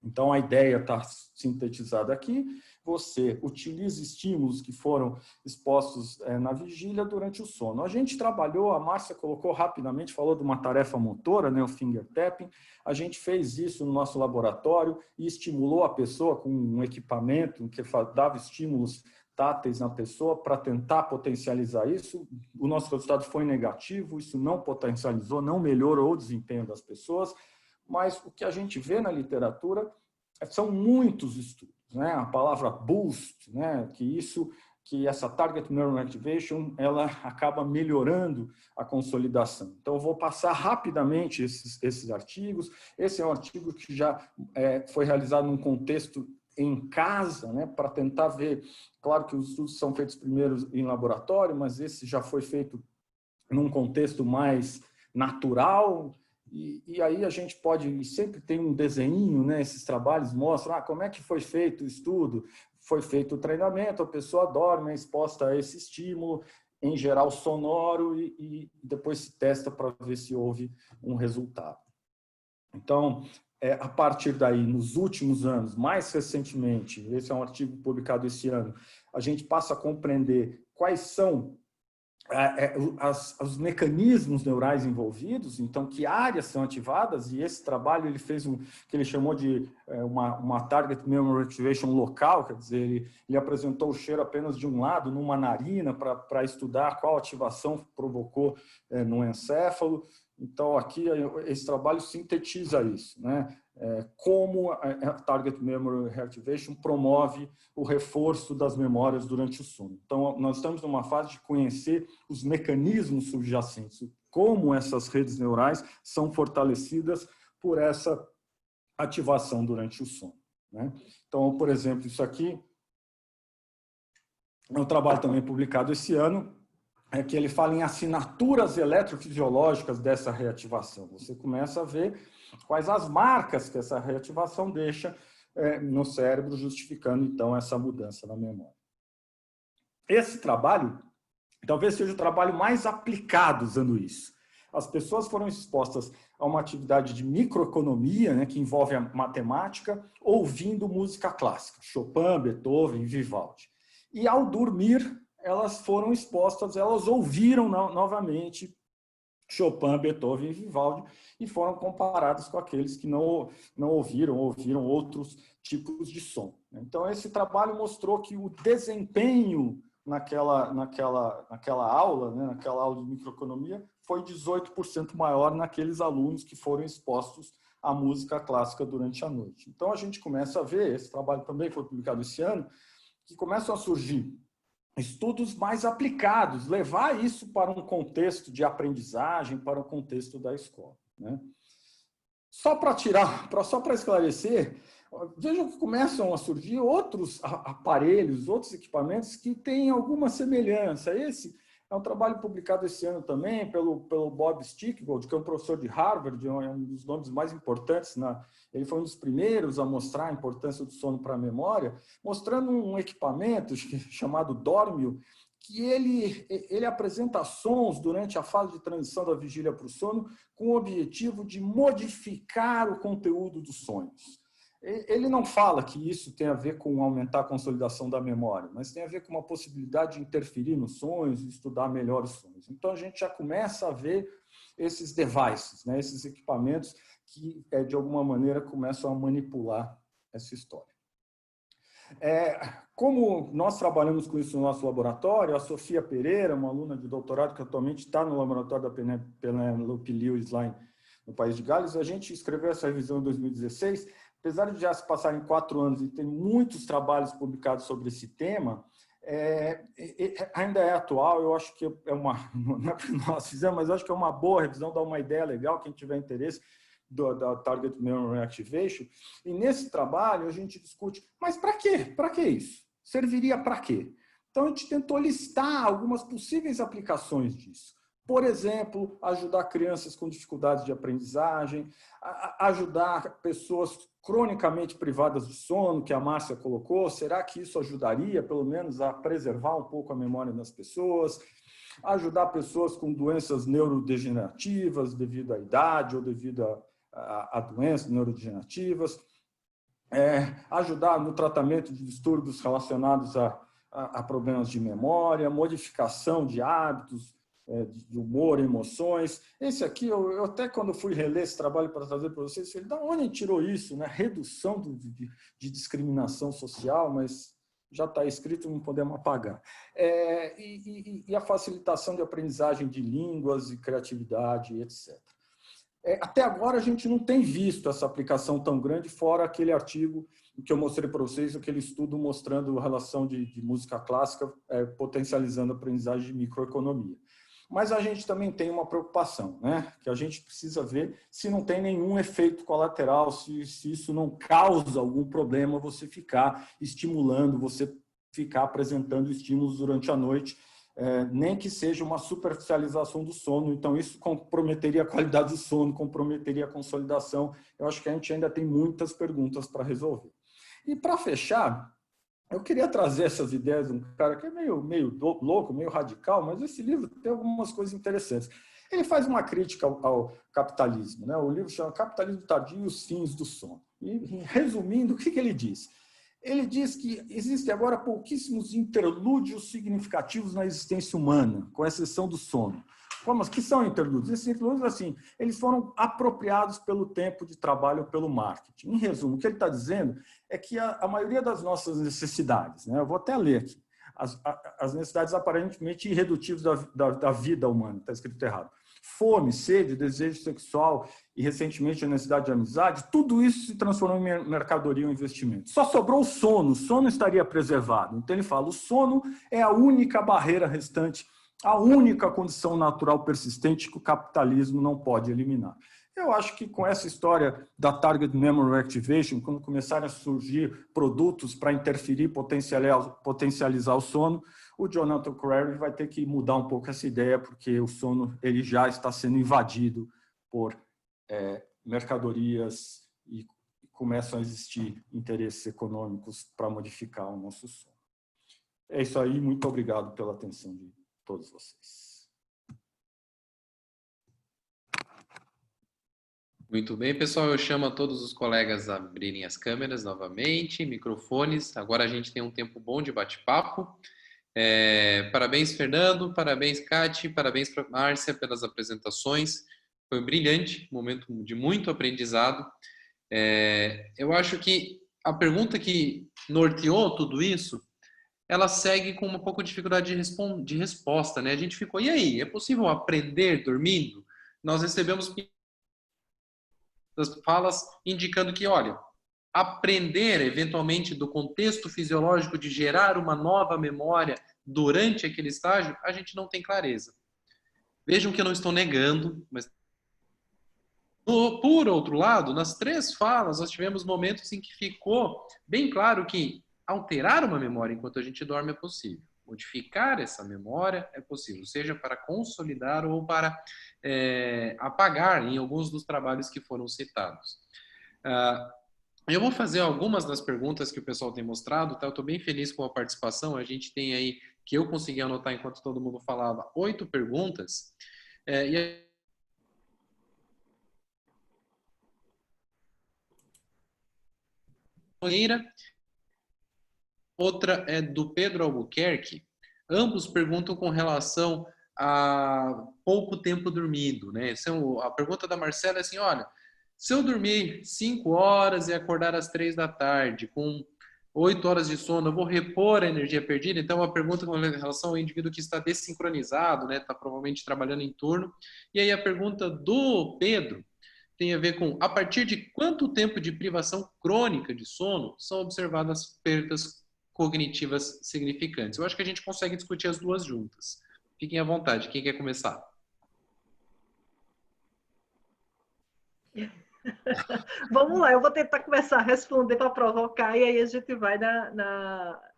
Então, a ideia está sintetizada aqui. Você utiliza estímulos que foram expostos na vigília durante o sono. A gente trabalhou, a Márcia colocou rapidamente, falou de uma tarefa motora, né, o finger tapping. A gente fez isso no nosso laboratório e estimulou a pessoa com um equipamento que dava estímulos táteis na pessoa para tentar potencializar isso. O nosso resultado foi negativo, isso não potencializou, não melhorou o desempenho das pessoas. Mas o que a gente vê na literatura são muitos estudos, né? A palavra boost, né? Que essa Target Neural Activation, ela acaba melhorando a consolidação. Então, eu vou passar rapidamente esses artigos. Esse é um artigo que já foi realizado num contexto em casa, né? Para tentar ver, claro que os estudos são feitos primeiro em laboratório, mas esse já foi feito num contexto mais natural. E aí a gente pode, sempre tem um desenho, né? Esses trabalhos mostram como é que foi feito o estudo, foi feito o treinamento, a pessoa dorme, é exposta a esse estímulo, em geral sonoro, e depois se testa para ver se houve um resultado. Então, a partir daí, nos últimos anos, mais recentemente, esse é um artigo publicado esse ano, a gente passa a compreender quais são os mecanismos neurais envolvidos, então que áreas são ativadas, e esse trabalho ele fez que ele chamou de uma Target Memory Activation local, quer dizer, ele apresentou o cheiro apenas de um lado, numa narina, para estudar qual ativação provocou no encéfalo. Então, aqui, esse trabalho sintetiza isso, né? Como a Target Memory Reactivation promove o reforço das memórias durante o sono. Então, nós estamos numa fase de conhecer os mecanismos subjacentes, como essas redes neurais são fortalecidas por essa ativação durante o sono, né? Então, por exemplo, isso aqui é um trabalho também publicado esse ano, que ele fala em assinaturas eletrofisiológicas dessa reativação. Você começa a ver quais as marcas que essa reativação deixa no cérebro, justificando, então, essa mudança na memória. Esse trabalho talvez seja o trabalho mais aplicado usando isso. As pessoas foram expostas a uma atividade de microeconomia, né, que envolve a matemática, ouvindo música clássica, Chopin, Beethoven, Vivaldi. E, ao dormir, elas foram expostas, elas ouviram novamente Chopin, Beethoven e Vivaldi e foram comparadas com aqueles que não ouviram outros tipos de som. Então, esse trabalho mostrou que o desempenho naquela aula, né, naquela aula de microeconomia, foi 18% maior naqueles alunos que foram expostos à música clássica durante a noite. Então, a gente começa a ver, esse trabalho também foi publicado esse ano, que começam a surgir estudos mais aplicados, levar isso para um contexto de aprendizagem, para o contexto da escola, né? Só para esclarecer, vejam que começam a surgir outros aparelhos, outros equipamentos que têm alguma semelhança. Esse é um trabalho publicado esse ano também pelo Bob Stickgold, que é um professor de Harvard, é um dos nomes mais importantes. Ele foi um dos primeiros a mostrar a importância do sono para a memória, mostrando um equipamento chamado Dormio, que ele apresenta sons durante a fase de transição da vigília para o sono com o objetivo de modificar o conteúdo dos sonhos. Ele não fala que isso tem a ver com aumentar a consolidação da memória, mas tem a ver com uma possibilidade de interferir nos sonhos e estudar melhor os sonhos. Então, a gente já começa a ver esses devices, né, esses equipamentos que, de alguma maneira, começam a manipular essa história. Como nós trabalhamos com isso no nosso laboratório, a Sofia Pereira, uma aluna de doutorado que atualmente está no laboratório da Penelope Lewis lá no País de Gales, a gente escreveu essa revisão em 2016. Apesar de já se passarem 4 anos e ter muitos trabalhos publicados sobre esse tema, ainda é atual. Eu acho que não é que nós fizemos, mas acho que é uma boa revisão, dá uma ideia legal, quem tiver interesse, da Target Memory Activation. E nesse trabalho a gente discute, mas para quê? Para que isso? Serviria para quê? Então a gente tentou listar algumas possíveis aplicações disso. Por exemplo, ajudar crianças com dificuldades de aprendizagem, ajudar pessoas cronicamente privadas de sono, que a Márcia colocou. Será que isso ajudaria, pelo menos, a preservar um pouco a memória das pessoas? Ajudar pessoas com doenças neurodegenerativas devido à idade ou devido a doenças neurodegenerativas. Ajudar no tratamento de distúrbios relacionados a problemas de memória, modificação de hábitos, de humor, emoções. Esse aqui, eu até quando fui reler esse trabalho para trazer para vocês, falei, da onde tirou isso, né? Redução de discriminação social, mas já está escrito, não podemos apagar. E a facilitação de aprendizagem de línguas e criatividade, etc. Até agora a gente não tem visto essa aplicação tão grande, fora aquele artigo que eu mostrei para vocês, aquele estudo mostrando a relação de música clássica potencializando a aprendizagem de microeconomia. Mas a gente também tem uma preocupação, né? Que a gente precisa ver se não tem nenhum efeito colateral, se isso não causa algum problema você ficar estimulando, você ficar apresentando estímulos durante a noite, nem que seja uma superficialização do sono. Então, isso comprometeria a qualidade do sono, comprometeria a consolidação. Eu acho que a gente ainda tem muitas perguntas para resolver. E, para fechar, eu queria trazer essas ideias de um cara que é meio louco, meio radical, mas esse livro tem algumas coisas interessantes. Ele faz uma crítica ao capitalismo, né? O livro chama Capitalismo Tardio e os Fins do Sono. E, resumindo, o que ele diz? Ele diz que existem agora pouquíssimos interlúdios significativos na existência humana, com exceção do sono. Como que são interlúdios? Esses interlúdios, assim, eles foram apropriados pelo tempo de trabalho, pelo marketing. Em resumo, o que ele está dizendo é que a maioria das nossas necessidades, né, eu vou até ler aqui, as necessidades aparentemente irredutíveis da vida humana, está escrito errado. Fome, sede, desejo sexual e, recentemente, a necessidade de amizade, tudo isso se transformou em mercadoria ou investimento. Só sobrou o sono estaria preservado. Então, ele fala, o sono é a única barreira restante, a única condição natural persistente que o capitalismo não pode eliminar. Eu acho que com essa história da Target Memory Activation, quando começarem a surgir produtos para interferir, potencializar o sono, o Jonathan Crary vai ter que mudar um pouco essa ideia, porque o sono ele já está sendo invadido por mercadorias e começam a existir interesses econômicos para modificar o nosso sono. É isso aí, muito obrigado pela atenção de todos vocês. Muito bem, pessoal. Eu chamo a todos os colegas a abrirem as câmeras novamente, microfones. Agora a gente tem um tempo bom de bate-papo. Parabéns, Fernando. Parabéns, Cati. Parabéns para a Márcia pelas apresentações. Foi brilhante, um momento de muito aprendizado. Eu acho que a pergunta que norteou tudo isso, ela segue com um pouco de dificuldade de resposta, né? A gente ficou, e aí? É possível aprender dormindo? Nós recebemos das falas indicando que, olha, aprender eventualmente do contexto fisiológico de gerar uma nova memória durante aquele estágio, a gente não tem clareza. Vejam que eu não estou negando, mas por outro lado, nas 3 falas, nós tivemos momentos em que ficou bem claro que alterar uma memória enquanto a gente dorme é possível. Modificar essa memória é possível, seja para consolidar ou para apagar em alguns dos trabalhos que foram citados. Eu vou fazer algumas das perguntas que o pessoal tem mostrado, tá? Eu estou bem feliz com a participação, a gente tem aí, que eu consegui anotar enquanto todo mundo falava, 8 perguntas, outra é do Pedro Albuquerque. Ambos perguntam com relação a pouco tempo dormido, né? A pergunta da Marcela é assim, olha, se eu dormir 5 horas e acordar às 3 da tarde, com 8 horas de sono, eu vou repor a energia perdida? Então, a pergunta com relação ao indivíduo que está desincronizado, né? Está provavelmente trabalhando em turno. E aí a pergunta do Pedro tem a ver com, a partir de quanto tempo de privação crônica de sono são observadas perdas cognitivas significantes? Eu acho que a gente consegue discutir as duas juntas. Fiquem à vontade. Quem quer começar? Vamos lá, eu vou tentar começar a responder para provocar e aí a gente vai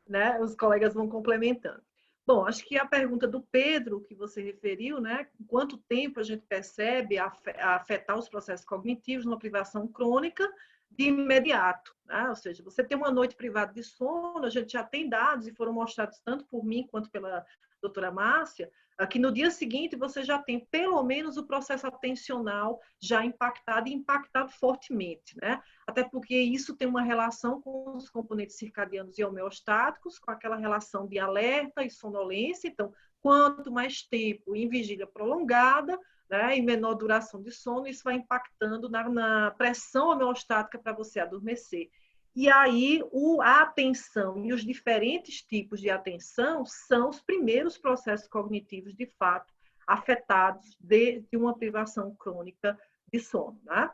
né, os colegas vão complementando. Bom, acho que a pergunta do Pedro, que você referiu, né, quanto tempo a gente percebe afetar os processos cognitivos numa privação crônica de imediato, né? Ou seja, você tem uma noite privada de sono, a gente já tem dados e foram mostrados tanto por mim quanto pela doutora Márcia, que no dia seguinte você já tem pelo menos o processo atencional já impactado e impactado fortemente, né? Até porque isso tem uma relação com os componentes circadianos e homeostáticos, com aquela relação de alerta e sonolência. Então, quanto mais tempo em vigília prolongada, né, e menor duração de sono, isso vai impactando na pressão homeostática para você adormecer. E aí, a atenção e os diferentes tipos de atenção são os primeiros processos cognitivos, de fato, afetados de uma privação crônica de sono, né?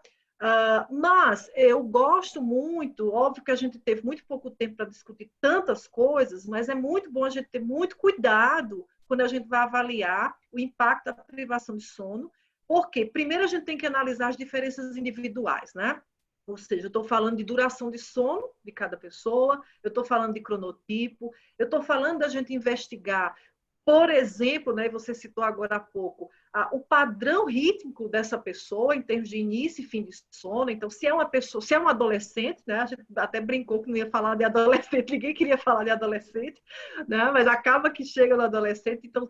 Mas eu gosto muito, óbvio que a gente teve muito pouco tempo para discutir tantas coisas, mas é muito bom a gente ter muito cuidado quando a gente vai avaliar o impacto da privação de sono, porque primeiro a gente tem que analisar as diferenças individuais, né? Ou seja, eu estou falando de duração de sono de cada pessoa, eu estou falando de cronotipo, eu estou falando da gente investigar, por exemplo, né, você citou agora há pouco, o padrão rítmico dessa pessoa em termos de início e fim de sono. Então, se é uma pessoa, se é um adolescente, né, a gente até brincou que não ia falar de adolescente, ninguém queria falar de adolescente, né, mas acaba que chega no adolescente, então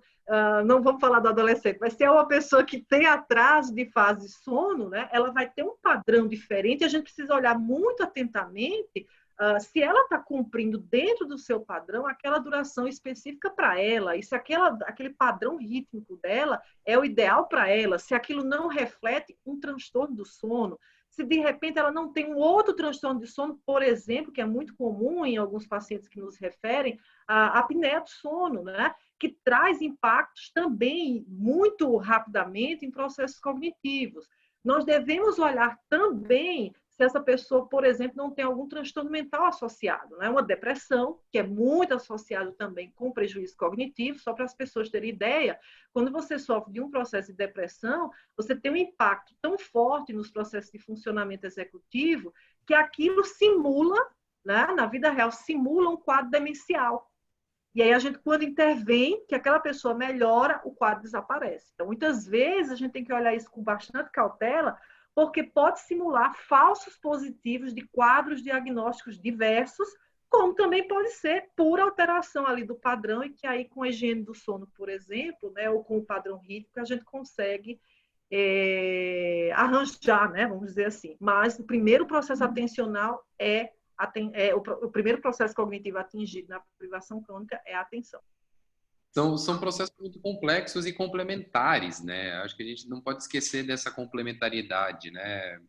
não vamos falar do adolescente, mas se é uma pessoa que tem atraso de fase de sono, né, ela vai ter um padrão diferente, e a gente precisa olhar muito atentamente se ela está cumprindo dentro do seu padrão aquela duração específica para ela, e se aquele padrão rítmico dela é o ideal para ela, se aquilo não reflete um transtorno do sono, se de repente ela não tem um outro transtorno de sono, por exemplo, que é muito comum em alguns pacientes que nos referem, a apneia do sono, né? Que traz impactos também muito rapidamente em processos cognitivos. Nós devemos olhar também se essa pessoa, por exemplo, não tem algum transtorno mental associado, né? Uma depressão, que é muito associado também com prejuízo cognitivo, só para as pessoas terem ideia, quando você sofre de um processo de depressão, você tem um impacto tão forte nos processos de funcionamento executivo que aquilo simula, né? Na vida real, simula um quadro demencial. E aí a gente, quando intervém, que aquela pessoa melhora, o quadro desaparece. Então, muitas vezes, a gente tem que olhar isso com bastante cautela, porque pode simular falsos positivos de quadros diagnósticos diversos, como também pode ser por alteração ali do padrão, e que aí com a higiene do sono, por exemplo, né, ou com o padrão rítmico, a gente consegue arranjar, né, vamos dizer assim. Mas o primeiro processo atencional o primeiro processo cognitivo atingido na privação crônica é a atenção. São processos muito complexos e complementares, né? Acho que a gente não pode esquecer dessa complementariedade, né,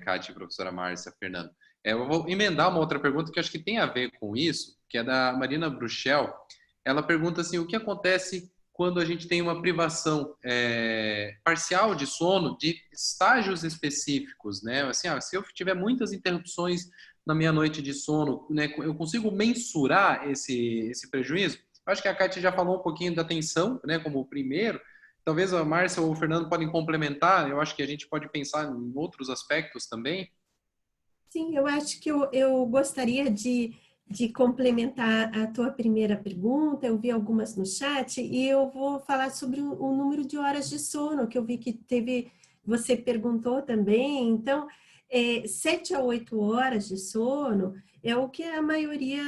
Kátia, professora Márcia, Fernando. Eu vou emendar uma outra pergunta que acho que tem a ver com isso, que é da Marina Bruchel. Ela pergunta assim, o que acontece quando a gente tem uma privação parcial de sono de estágios específicos, né? Assim, se eu tiver muitas interrupções na minha noite de sono, né, eu consigo mensurar esse prejuízo? Eu acho que a Kátia já falou um pouquinho da atenção, né, como o primeiro. Talvez a Márcia ou o Fernando podem complementar. Eu acho que a gente pode pensar em outros aspectos também. Sim, eu acho que eu gostaria de complementar a tua primeira pergunta. Eu vi algumas no chat e eu vou falar sobre o número de horas de sono, que eu vi que você perguntou também. Então, 7 a 8 horas de sono é o que a maioria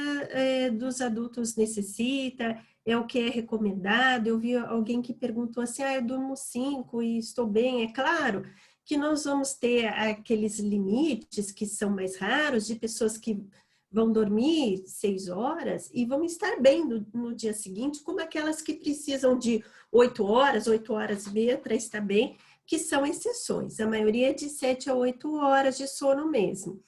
dos adultos necessita, é o que é recomendado. Eu vi alguém que perguntou assim, eu durmo 5 e estou bem. É claro que nós vamos ter aqueles limites que são mais raros, de pessoas que vão dormir 6 horas e vão estar bem no dia seguinte, como aquelas que precisam de 8 horas e meia para estar bem, que são exceções. A maioria é de 7 a 8 horas de sono mesmo.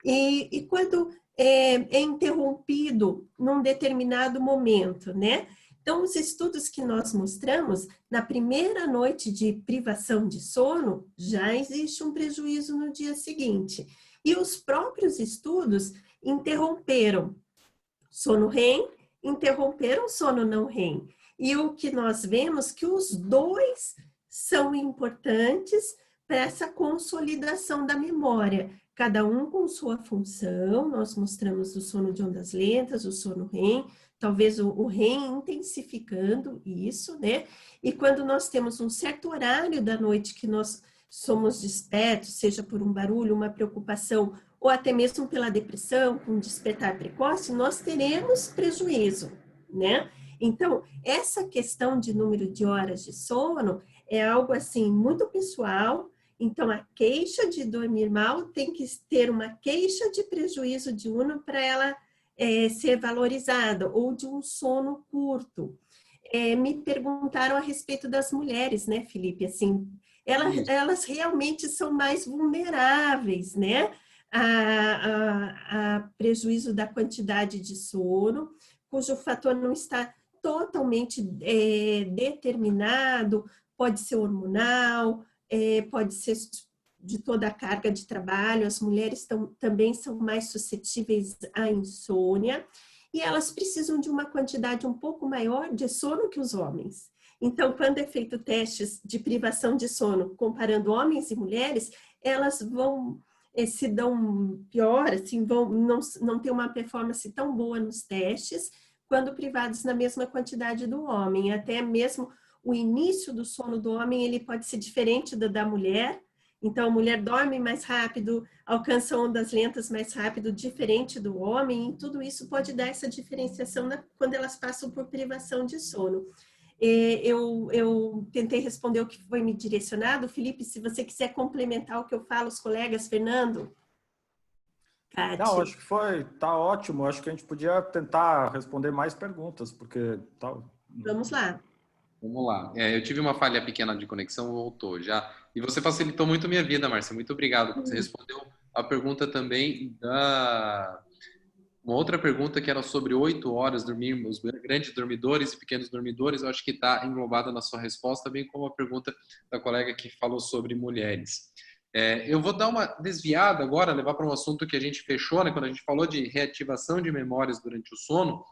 E quando é interrompido num determinado momento, né? Então, os estudos que nós mostramos, na primeira noite de privação de sono, já existe um prejuízo no dia seguinte. E os próprios estudos interromperam sono REM, interromperam sono não REM. E o que nós vemos que os dois são importantes para essa consolidação da memória, cada um com sua função. Nós mostramos o sono de ondas lentas, o sono REM, talvez o REM intensificando isso, né? E quando nós temos um certo horário da noite que nós somos despertos, seja por um barulho, uma preocupação, ou até mesmo pela depressão, com um despertar precoce, nós teremos prejuízo, né? Então, essa questão de número de horas de sono é algo, assim, muito pessoal. Então, a queixa de dormir mal tem que ter uma queixa de prejuízo diurno para ela ser valorizada, ou de um sono curto. Me perguntaram a respeito das mulheres, né, Felipe? Assim, elas realmente são mais vulneráveis, né? A prejuízo da quantidade de sono, cujo fator não está totalmente determinado, pode ser hormonal, pode ser de toda a carga de trabalho. As mulheres também são mais suscetíveis à insônia, e elas precisam de uma quantidade um pouco maior de sono que os homens. Então, quando é feito testes de privação de sono, comparando homens e mulheres, elas vão se dão pior, assim, não ter uma performance tão boa nos testes, quando privados na mesma quantidade do homem. Até mesmo o início do sono do homem, ele pode ser diferente da mulher. Então, a mulher dorme mais rápido, alcança ondas lentas mais rápido, diferente do homem, e tudo isso pode dar essa diferenciação quando elas passam por privação de sono. Eu tentei responder o que foi me direcionado. Felipe, se você quiser complementar o que eu falo, os colegas, Fernando. Não, Kátia. acho que tá ótimo. Acho que a gente podia tentar responder mais perguntas, porque Vamos lá. Vamos lá. Eu tive uma falha pequena de conexão, voltou já. E você facilitou muito a minha vida, Márcia. Muito obrigado. Você respondeu a pergunta também uma outra pergunta que era sobre 8 horas dormir, os grandes dormidores e pequenos dormidores. Eu acho que está englobada na sua resposta, bem como a pergunta da colega que falou sobre mulheres. Eu vou dar uma desviada agora, levar para um assunto que a gente fechou, né, quando a gente falou de reativação de memórias durante o sono.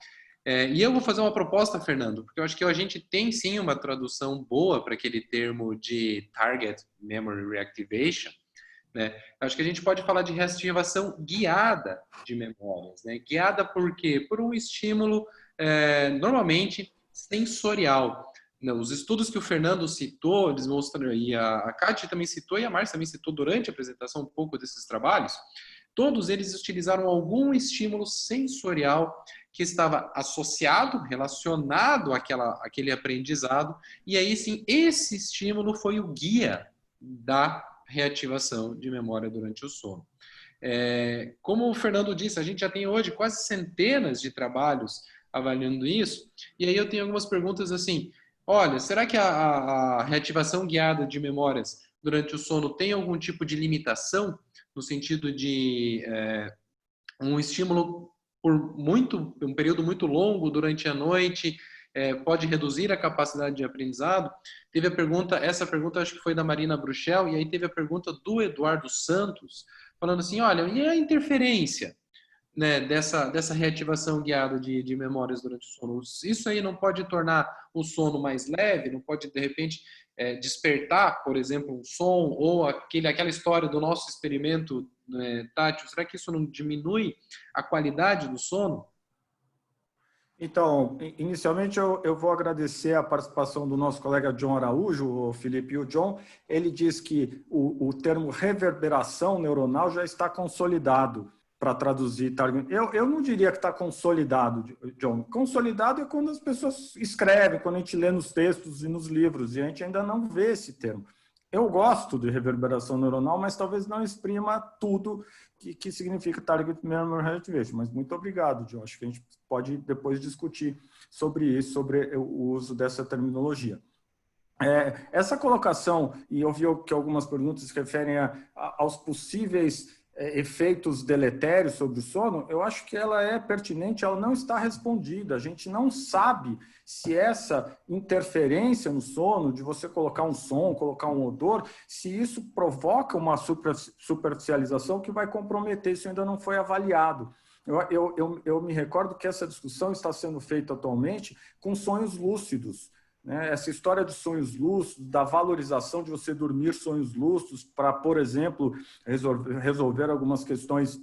E eu vou fazer uma proposta, Fernando, porque eu acho que a gente tem sim uma tradução boa para aquele termo de Target Memory Reactivation, né? Eu acho que a gente pode falar de reativação guiada de memórias, né? Guiada por quê? Por um estímulo normalmente sensorial. Os estudos que o Fernando citou, eles mostram, e a Kátia também citou, e a Márcia também citou durante a apresentação um pouco desses trabalhos, todos eles utilizaram algum estímulo sensorial que estava associado, relacionado àquele aprendizado, e aí sim, esse estímulo foi o guia da reativação de memória durante o sono. Como o Fernando disse, a gente já tem hoje quase centenas de trabalhos avaliando isso, e aí eu tenho algumas perguntas assim, olha, será que a reativação guiada de memórias durante o sono tem algum tipo de limitação, no sentido de um estímulo por um período muito longo durante a noite, pode reduzir a capacidade de aprendizado? Teve essa pergunta acho que foi da Marina Bruchel, e aí teve a pergunta do Eduardo Santos, falando assim, olha, e a interferência, né, dessa reativação guiada de memórias durante o sono? Isso aí não pode tornar o sono mais leve? Não pode, de repente, despertar, por exemplo, um som? Ou aquela história do nosso experimento, né, tátil, será que isso não diminui a qualidade do sono? Então, inicialmente eu vou agradecer a participação do nosso colega John Araújo, o Felipe e o John. Ele diz que o termo reverberação neuronal já está consolidado para traduzir. Eu não diria que está consolidado, John. Consolidado é quando as pessoas escrevem, quando a gente lê nos textos e nos livros, e a gente ainda não vê esse termo. Eu gosto de reverberação neuronal, mas talvez não exprima tudo que significa Target Memory Reactivation. Mas muito obrigado, John. Acho que a gente pode depois discutir sobre isso, sobre o uso dessa terminologia. Essa colocação, e eu vi que algumas perguntas se referem aos possíveis efeitos deletérios sobre o sono, eu acho que ela é pertinente, ela não está respondida. A gente não sabe se essa interferência no sono, de você colocar um som, colocar um odor, se isso provoca uma superficialização que vai comprometer, isso ainda não foi avaliado. Eu me recordo que essa discussão está sendo feita atualmente com sonhos lúcidos. Essa história de sonhos lúcidos, da valorização de você dormir sonhos lúcidos para, por exemplo, resolver algumas questões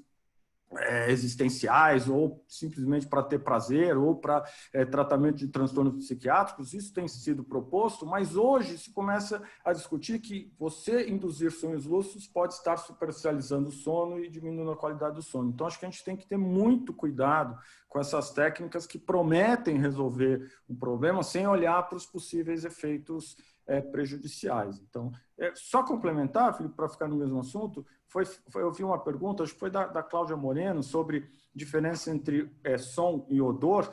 existenciais, ou simplesmente para ter prazer, ou para tratamento de transtornos psiquiátricos, isso tem sido proposto, mas hoje se começa a discutir que você induzir sonhos lúcidos pode estar superficializando o sono e diminuindo a qualidade do sono. Então, acho que a gente tem que ter muito cuidado com essas técnicas que prometem resolver um problema sem olhar para os possíveis efeitos prejudiciais. Então, só complementar, Felipe, para ficar no mesmo assunto, eu vi uma pergunta, acho que foi da Cláudia Moreno, sobre diferença entre som e odor.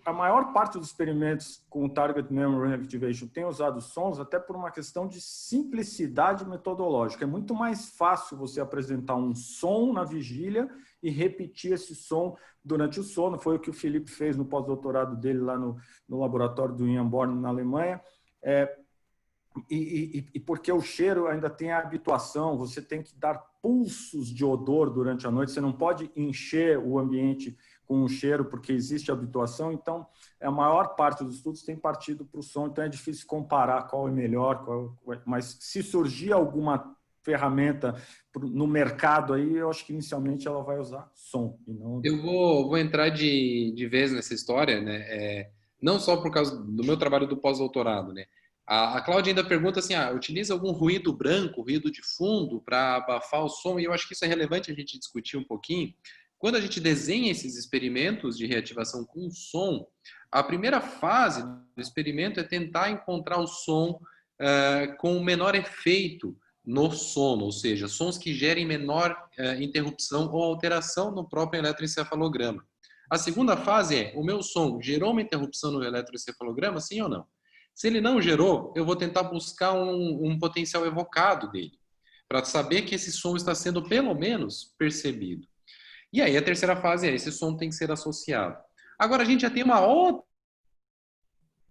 A maior parte dos experimentos com Target Memory Reactivation tem usado sons até por uma questão de simplicidade metodológica. É muito mais fácil você apresentar um som na vigília e repetir esse som durante o sono. Foi o que o Felipe fez no pós-doutorado dele lá no laboratório do Ian Born, na Alemanha. E porque o cheiro ainda tem a habituação, você tem que dar pulsos de odor durante a noite, você não pode encher o ambiente com o cheiro, porque existe habituação. Então, a maior parte dos estudos tem partido para o som, então é difícil comparar qual é melhor, mas se surgir alguma ferramenta no mercado aí, eu acho que inicialmente ela vai usar som. E não... Eu vou entrar de vez nessa história, né? Não só por causa do meu trabalho do pós-doutorado, né? A Cláudia ainda pergunta assim, utiliza algum ruído branco, ruído de fundo para abafar o som? E eu acho que isso é relevante a gente discutir um pouquinho. Quando a gente desenha esses experimentos de reativação com som, a primeira fase do experimento é tentar encontrar o som com o menor efeito no sono, ou seja, sons que gerem menor interrupção ou alteração no próprio eletroencefalograma. A segunda fase é, o meu som gerou uma interrupção no eletroencefalograma, sim ou não? Se ele não gerou, eu vou tentar buscar um potencial evocado dele, para saber que esse som está sendo pelo menos percebido. E aí a terceira fase é, esse som tem que ser associado. Agora a gente já tem uma outra,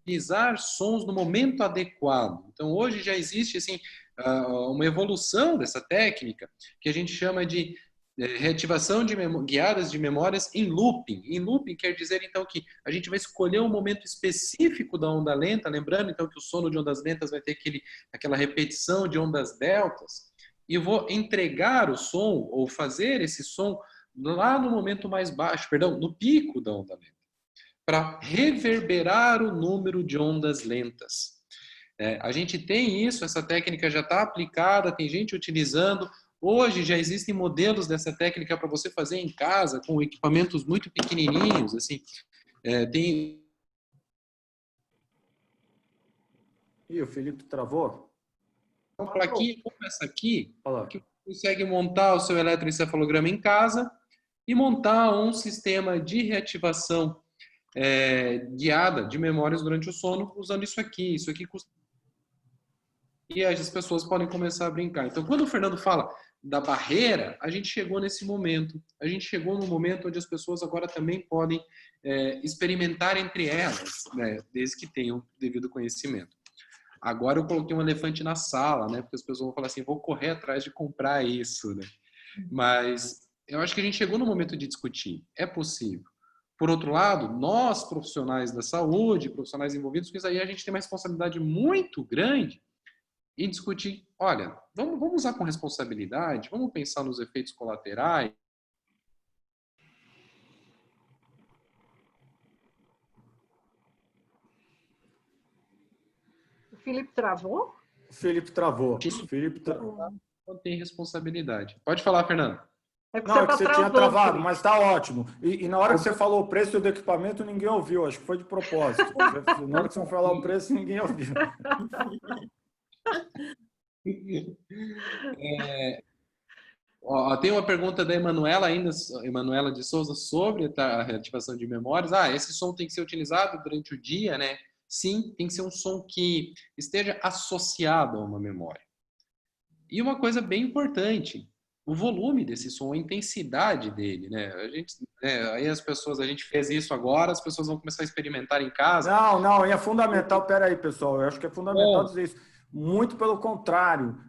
utilizar sons no momento adequado. Então hoje já existe assim, uma evolução dessa técnica, que a gente chama de reativação de guiadas de memórias em looping. Em looping quer dizer, então, que a gente vai escolher um momento específico da onda lenta, lembrando, então, que o sono de ondas lentas vai ter aquela repetição de ondas deltas, e vou entregar o som, ou fazer esse som, lá no momento mais baixo, perdão, no pico da onda lenta, para reverberar o número de ondas lentas. A gente tem isso, essa técnica já está aplicada, tem gente utilizando. Hoje já existem modelos dessa técnica para você fazer em casa, com equipamentos muito pequenininhos, assim. Tem... Ih, o Felipe travou? Uma plaquinha como essa aqui, que você consegue montar o seu eletroencefalograma em casa e montar um sistema de reativação guiada de memórias durante o sono, usando isso aqui. Isso aqui custa... E as pessoas podem começar a brincar. Então, quando o Fernando fala da barreira, a gente chegou nesse momento. A gente chegou no momento onde as pessoas agora também podem experimentar entre elas, né, desde que tenham devido conhecimento. Agora eu coloquei um elefante na sala, né, porque as pessoas vão falar assim, vou correr atrás de comprar isso, né? Mas eu acho que a gente chegou no momento de discutir. É possível. Por outro lado, nós, profissionais da saúde, profissionais envolvidos com isso aí, a gente tem uma responsabilidade muito grande em discutir, olha, vamos usar com responsabilidade, vamos pensar nos efeitos colaterais. O Felipe travou? O Felipe travou. Não tem responsabilidade. Pode falar, Fernando. Não, é que você tinha travado, mas está ótimo. E na hora que você falou o preço do equipamento, ninguém ouviu. Acho que foi de propósito. Na hora que você falou o preço, ninguém ouviu. Tem uma pergunta da Emanuela de Souza, sobre a reativação de memórias. Esse som tem que ser utilizado durante o dia, né? Sim, tem que ser um som que esteja associado a uma memória. E uma coisa bem importante, o volume desse som, a intensidade dele, né? Aí as pessoas, a gente fez isso agora, as pessoas vão começar a experimentar em casa. Não, é fundamental. Peraí, pessoal, eu acho que é fundamental dizer isso. Muito pelo contrário,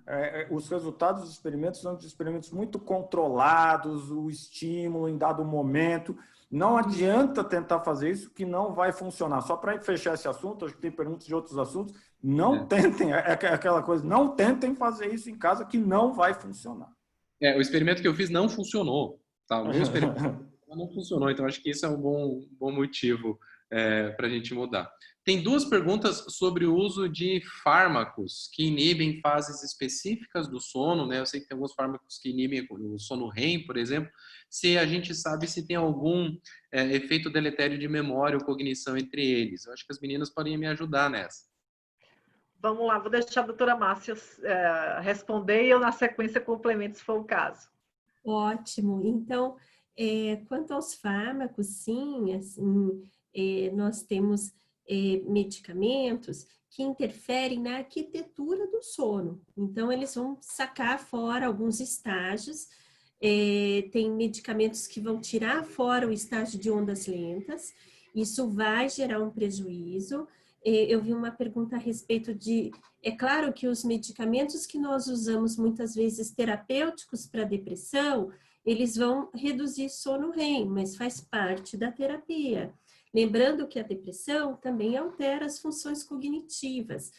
os resultados dos experimentos são de experimentos muito controlados, o estímulo em dado momento. Não adianta tentar fazer isso, que não vai funcionar. Só para fechar esse assunto, acho que tem perguntas de outros assuntos, não tentem, aquela coisa, não tentem fazer isso em casa, que não vai funcionar. O experimento que eu fiz não funcionou. Tá? O meu experimento não funcionou, então acho que isso é um bom motivo para a gente mudar. Tem duas perguntas sobre o uso de fármacos que inibem fases específicas do sono, né? Eu sei que tem alguns fármacos que inibem o sono REM, por exemplo. Se a gente sabe se tem algum efeito deletério de memória ou cognição entre eles. Eu acho que as meninas podem me ajudar nessa. Vamos lá, vou deixar a doutora Márcia responder e eu, na sequência, complemento se for o caso. Ótimo. Então, quanto aos fármacos, sim, assim, nós temos medicamentos que interferem na arquitetura do sono. Então, eles vão sacar fora alguns estágios. Tem medicamentos que vão tirar fora o estágio de ondas lentas. Isso vai gerar um prejuízo. Eu vi uma pergunta a respeito de... É claro que os medicamentos que nós usamos muitas vezes terapêuticos para depressão, eles vão reduzir sono REM, mas faz parte da terapia. Lembrando que a depressão também altera as funções cognitivas.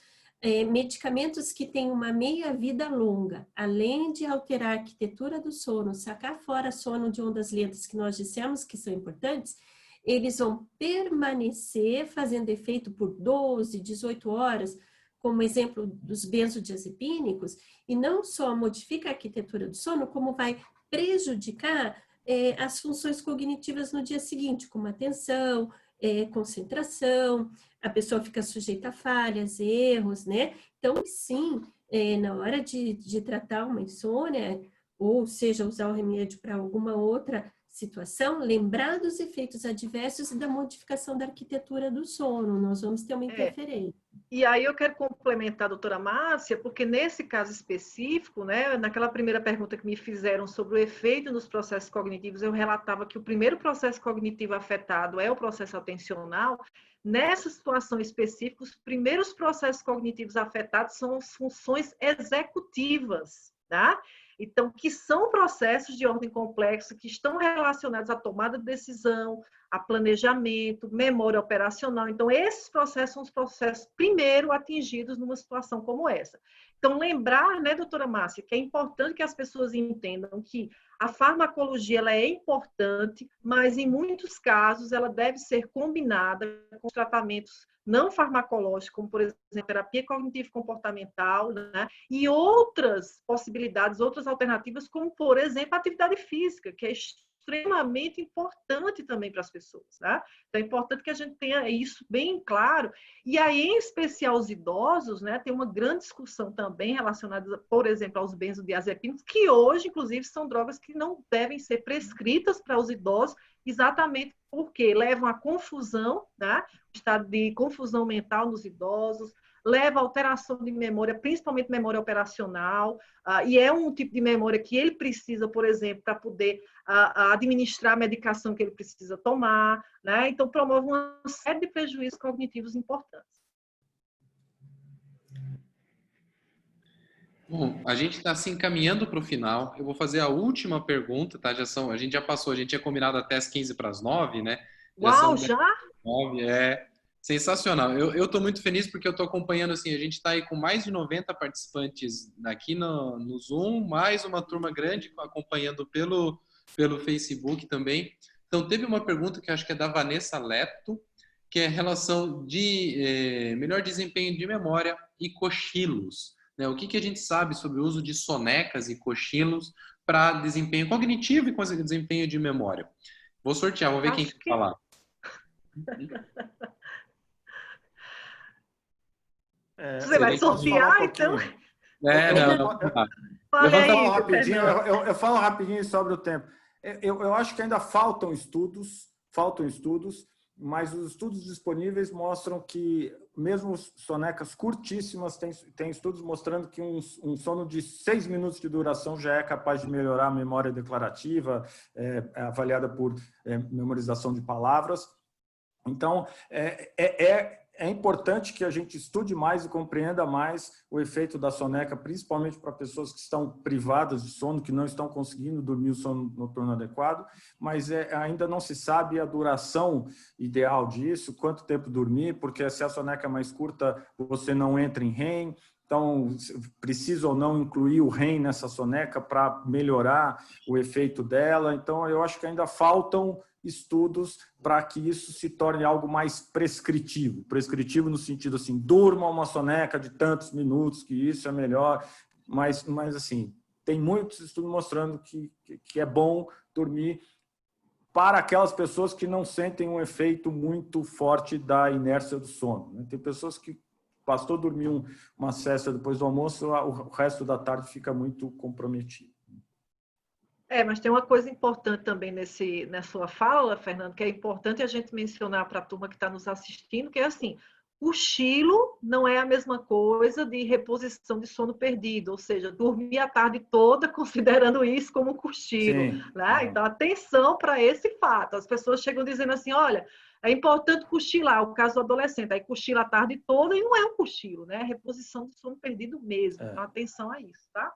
Medicamentos que têm uma meia-vida longa, além de alterar a arquitetura do sono, sacar fora sono de ondas lentas que nós dissemos que são importantes, eles vão permanecer fazendo efeito por 12, 18 horas, como exemplo dos benzodiazepínicos, e não só modifica a arquitetura do sono, como vai prejudicar as funções cognitivas no dia seguinte, como atenção, concentração, a pessoa fica sujeita a falhas, erros, né? Então, sim, na hora de tratar uma insônia, ou seja, usar o remédio para alguma outra situação, lembrar dos efeitos adversos e da modificação da arquitetura do sono. Nós vamos ter uma interferência. E aí eu quero complementar a doutora Márcia, porque nesse caso específico, né, naquela primeira pergunta que me fizeram sobre o efeito nos processos cognitivos, eu relatava que o primeiro processo cognitivo afetado é o processo atencional. Nessa situação específica, os primeiros processos cognitivos afetados são as funções executivas, tá? Então, que são processos de ordem complexa que estão relacionados à tomada de decisão, a planejamento, memória operacional. Então, esses processos são os processos primeiro atingidos numa situação como essa. Então, lembrar, né, doutora Márcia, que é importante que as pessoas entendam que a farmacologia ela é importante, mas em muitos casos ela deve ser combinada com tratamentos não farmacológicos, como, por exemplo, terapia cognitivo-comportamental, né? E outras possibilidades, outras alternativas, como, por exemplo, a atividade física, que é extremamente importante também para as pessoas, né? Então, é importante que a gente tenha isso bem claro. E aí, em especial os idosos, né? Tem uma grande discussão também relacionada, por exemplo, aos benzodiazepínicos, que hoje, inclusive, são drogas que não devem ser prescritas para os idosos, exatamente porque levam à confusão, né? Estado de confusão mental nos idosos, leva a alteração de memória, principalmente memória operacional, e é um tipo de memória que ele precisa, por exemplo, para poder administrar a medicação que ele precisa tomar, né? Então, promove uma série de prejuízos cognitivos importantes. Bom, a gente está se encaminhando para o final. Eu vou fazer a última pergunta, tá? A gente já passou, a gente tinha combinado até as 15 para as 9, né? Uau, já? 9, é sensacional. Eu estou muito feliz porque eu estou acompanhando, assim, a gente está aí com mais de 90 participantes aqui no Zoom, mais uma turma grande acompanhando pelo Facebook também. Então, teve uma pergunta que eu acho que é da Vanessa Leto, que é relação de melhor desempenho de memória e cochilos. Né? O que a gente sabe sobre o uso de sonecas e cochilos para desempenho cognitivo e desempenho de memória? Vou sortear, vou ver quem quer falar. Você vai sortear, então? Eu falo rapidinho sobre o tempo. Eu acho que ainda faltam estudos, mas os estudos disponíveis mostram que mesmo sonecas curtíssimas, tem estudos mostrando que um sono de 6 minutos de duração já é capaz de melhorar a memória declarativa, avaliada por memorização de palavras. Então, é importante que a gente estude mais e compreenda mais o efeito da soneca, principalmente para pessoas que estão privadas de sono, que não estão conseguindo dormir o sono noturno adequado, mas ainda não se sabe a duração ideal disso, quanto tempo dormir, porque se a soneca é mais curta, você não entra em REM. Então, precisa ou não incluir o REM nessa soneca para melhorar o efeito dela. Então, eu acho que ainda faltam estudos para que isso se torne algo mais prescritivo. Prescritivo no sentido assim, durma uma soneca de tantos minutos, que isso é melhor. Mas assim, tem muitos estudos mostrando que é bom dormir para aquelas pessoas que não sentem um efeito muito forte da inércia do sono. Tem pessoas que bastou dormir uma siesta depois do almoço, o resto da tarde fica muito comprometido. Mas tem uma coisa importante também na sua fala, Fernando, que é importante a gente mencionar para a turma que está nos assistindo, que é assim, cochilo não é a mesma coisa de reposição de sono perdido, ou seja, dormir a tarde toda considerando isso como um cochilo. Sim, né? Então, atenção para esse fato. As pessoas chegam dizendo assim, olha, é importante cochilar, o caso do adolescente, aí cochila a tarde toda e não é um cochilo, né? É reposição de sono perdido mesmo. Então, atenção a isso, tá?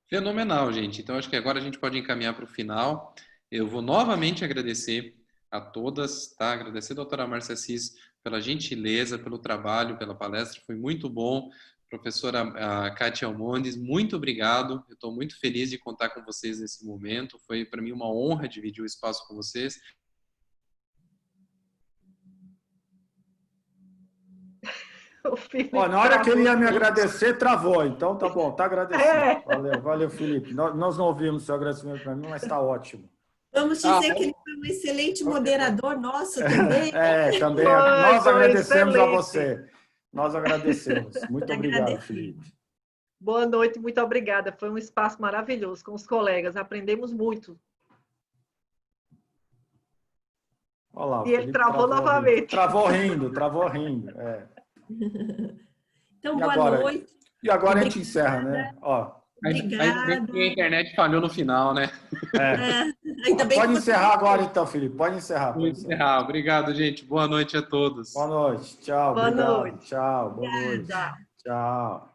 Fenomenal, gente. Então, acho que agora a gente pode encaminhar para o final. Eu vou novamente agradecer a todas, tá? Agradecer a doutora Márcia Assis pela gentileza, pelo trabalho, pela palestra. Foi muito bom. Professora Kátia Almondes, muito obrigado. Eu estou muito feliz de contar com vocês nesse momento. Foi para mim uma honra dividir o espaço com vocês. Na hora que ele ia me agradecer, travou. Então, tá bom, tá agradecido. Valeu, Felipe. Nós não ouvimos seu agradecimento para mim, mas está ótimo. Vamos dizer que ele foi um excelente moderador nosso também. Também. Nós agradecemos a você. Nós agradecemos. Muito obrigado, Agradecemos. Felipe. Boa noite, muito obrigada. Foi um espaço maravilhoso com os colegas, aprendemos muito. Olha lá, o E ele Felipe travou novamente. Travou rindo. É. Então, E boa agora? noite. E agora a gente encerra, né? Ó, Obrigada. A internet falhou no final, né? Ainda bem pode que encerrar agora, então, Felipe. Pode encerrar. Vou encerrar. Obrigado, gente. Boa noite a todos. Boa noite. Tchau. Boa Obrigado. noite. Tchau. Boa noite. Tchau. Tchau.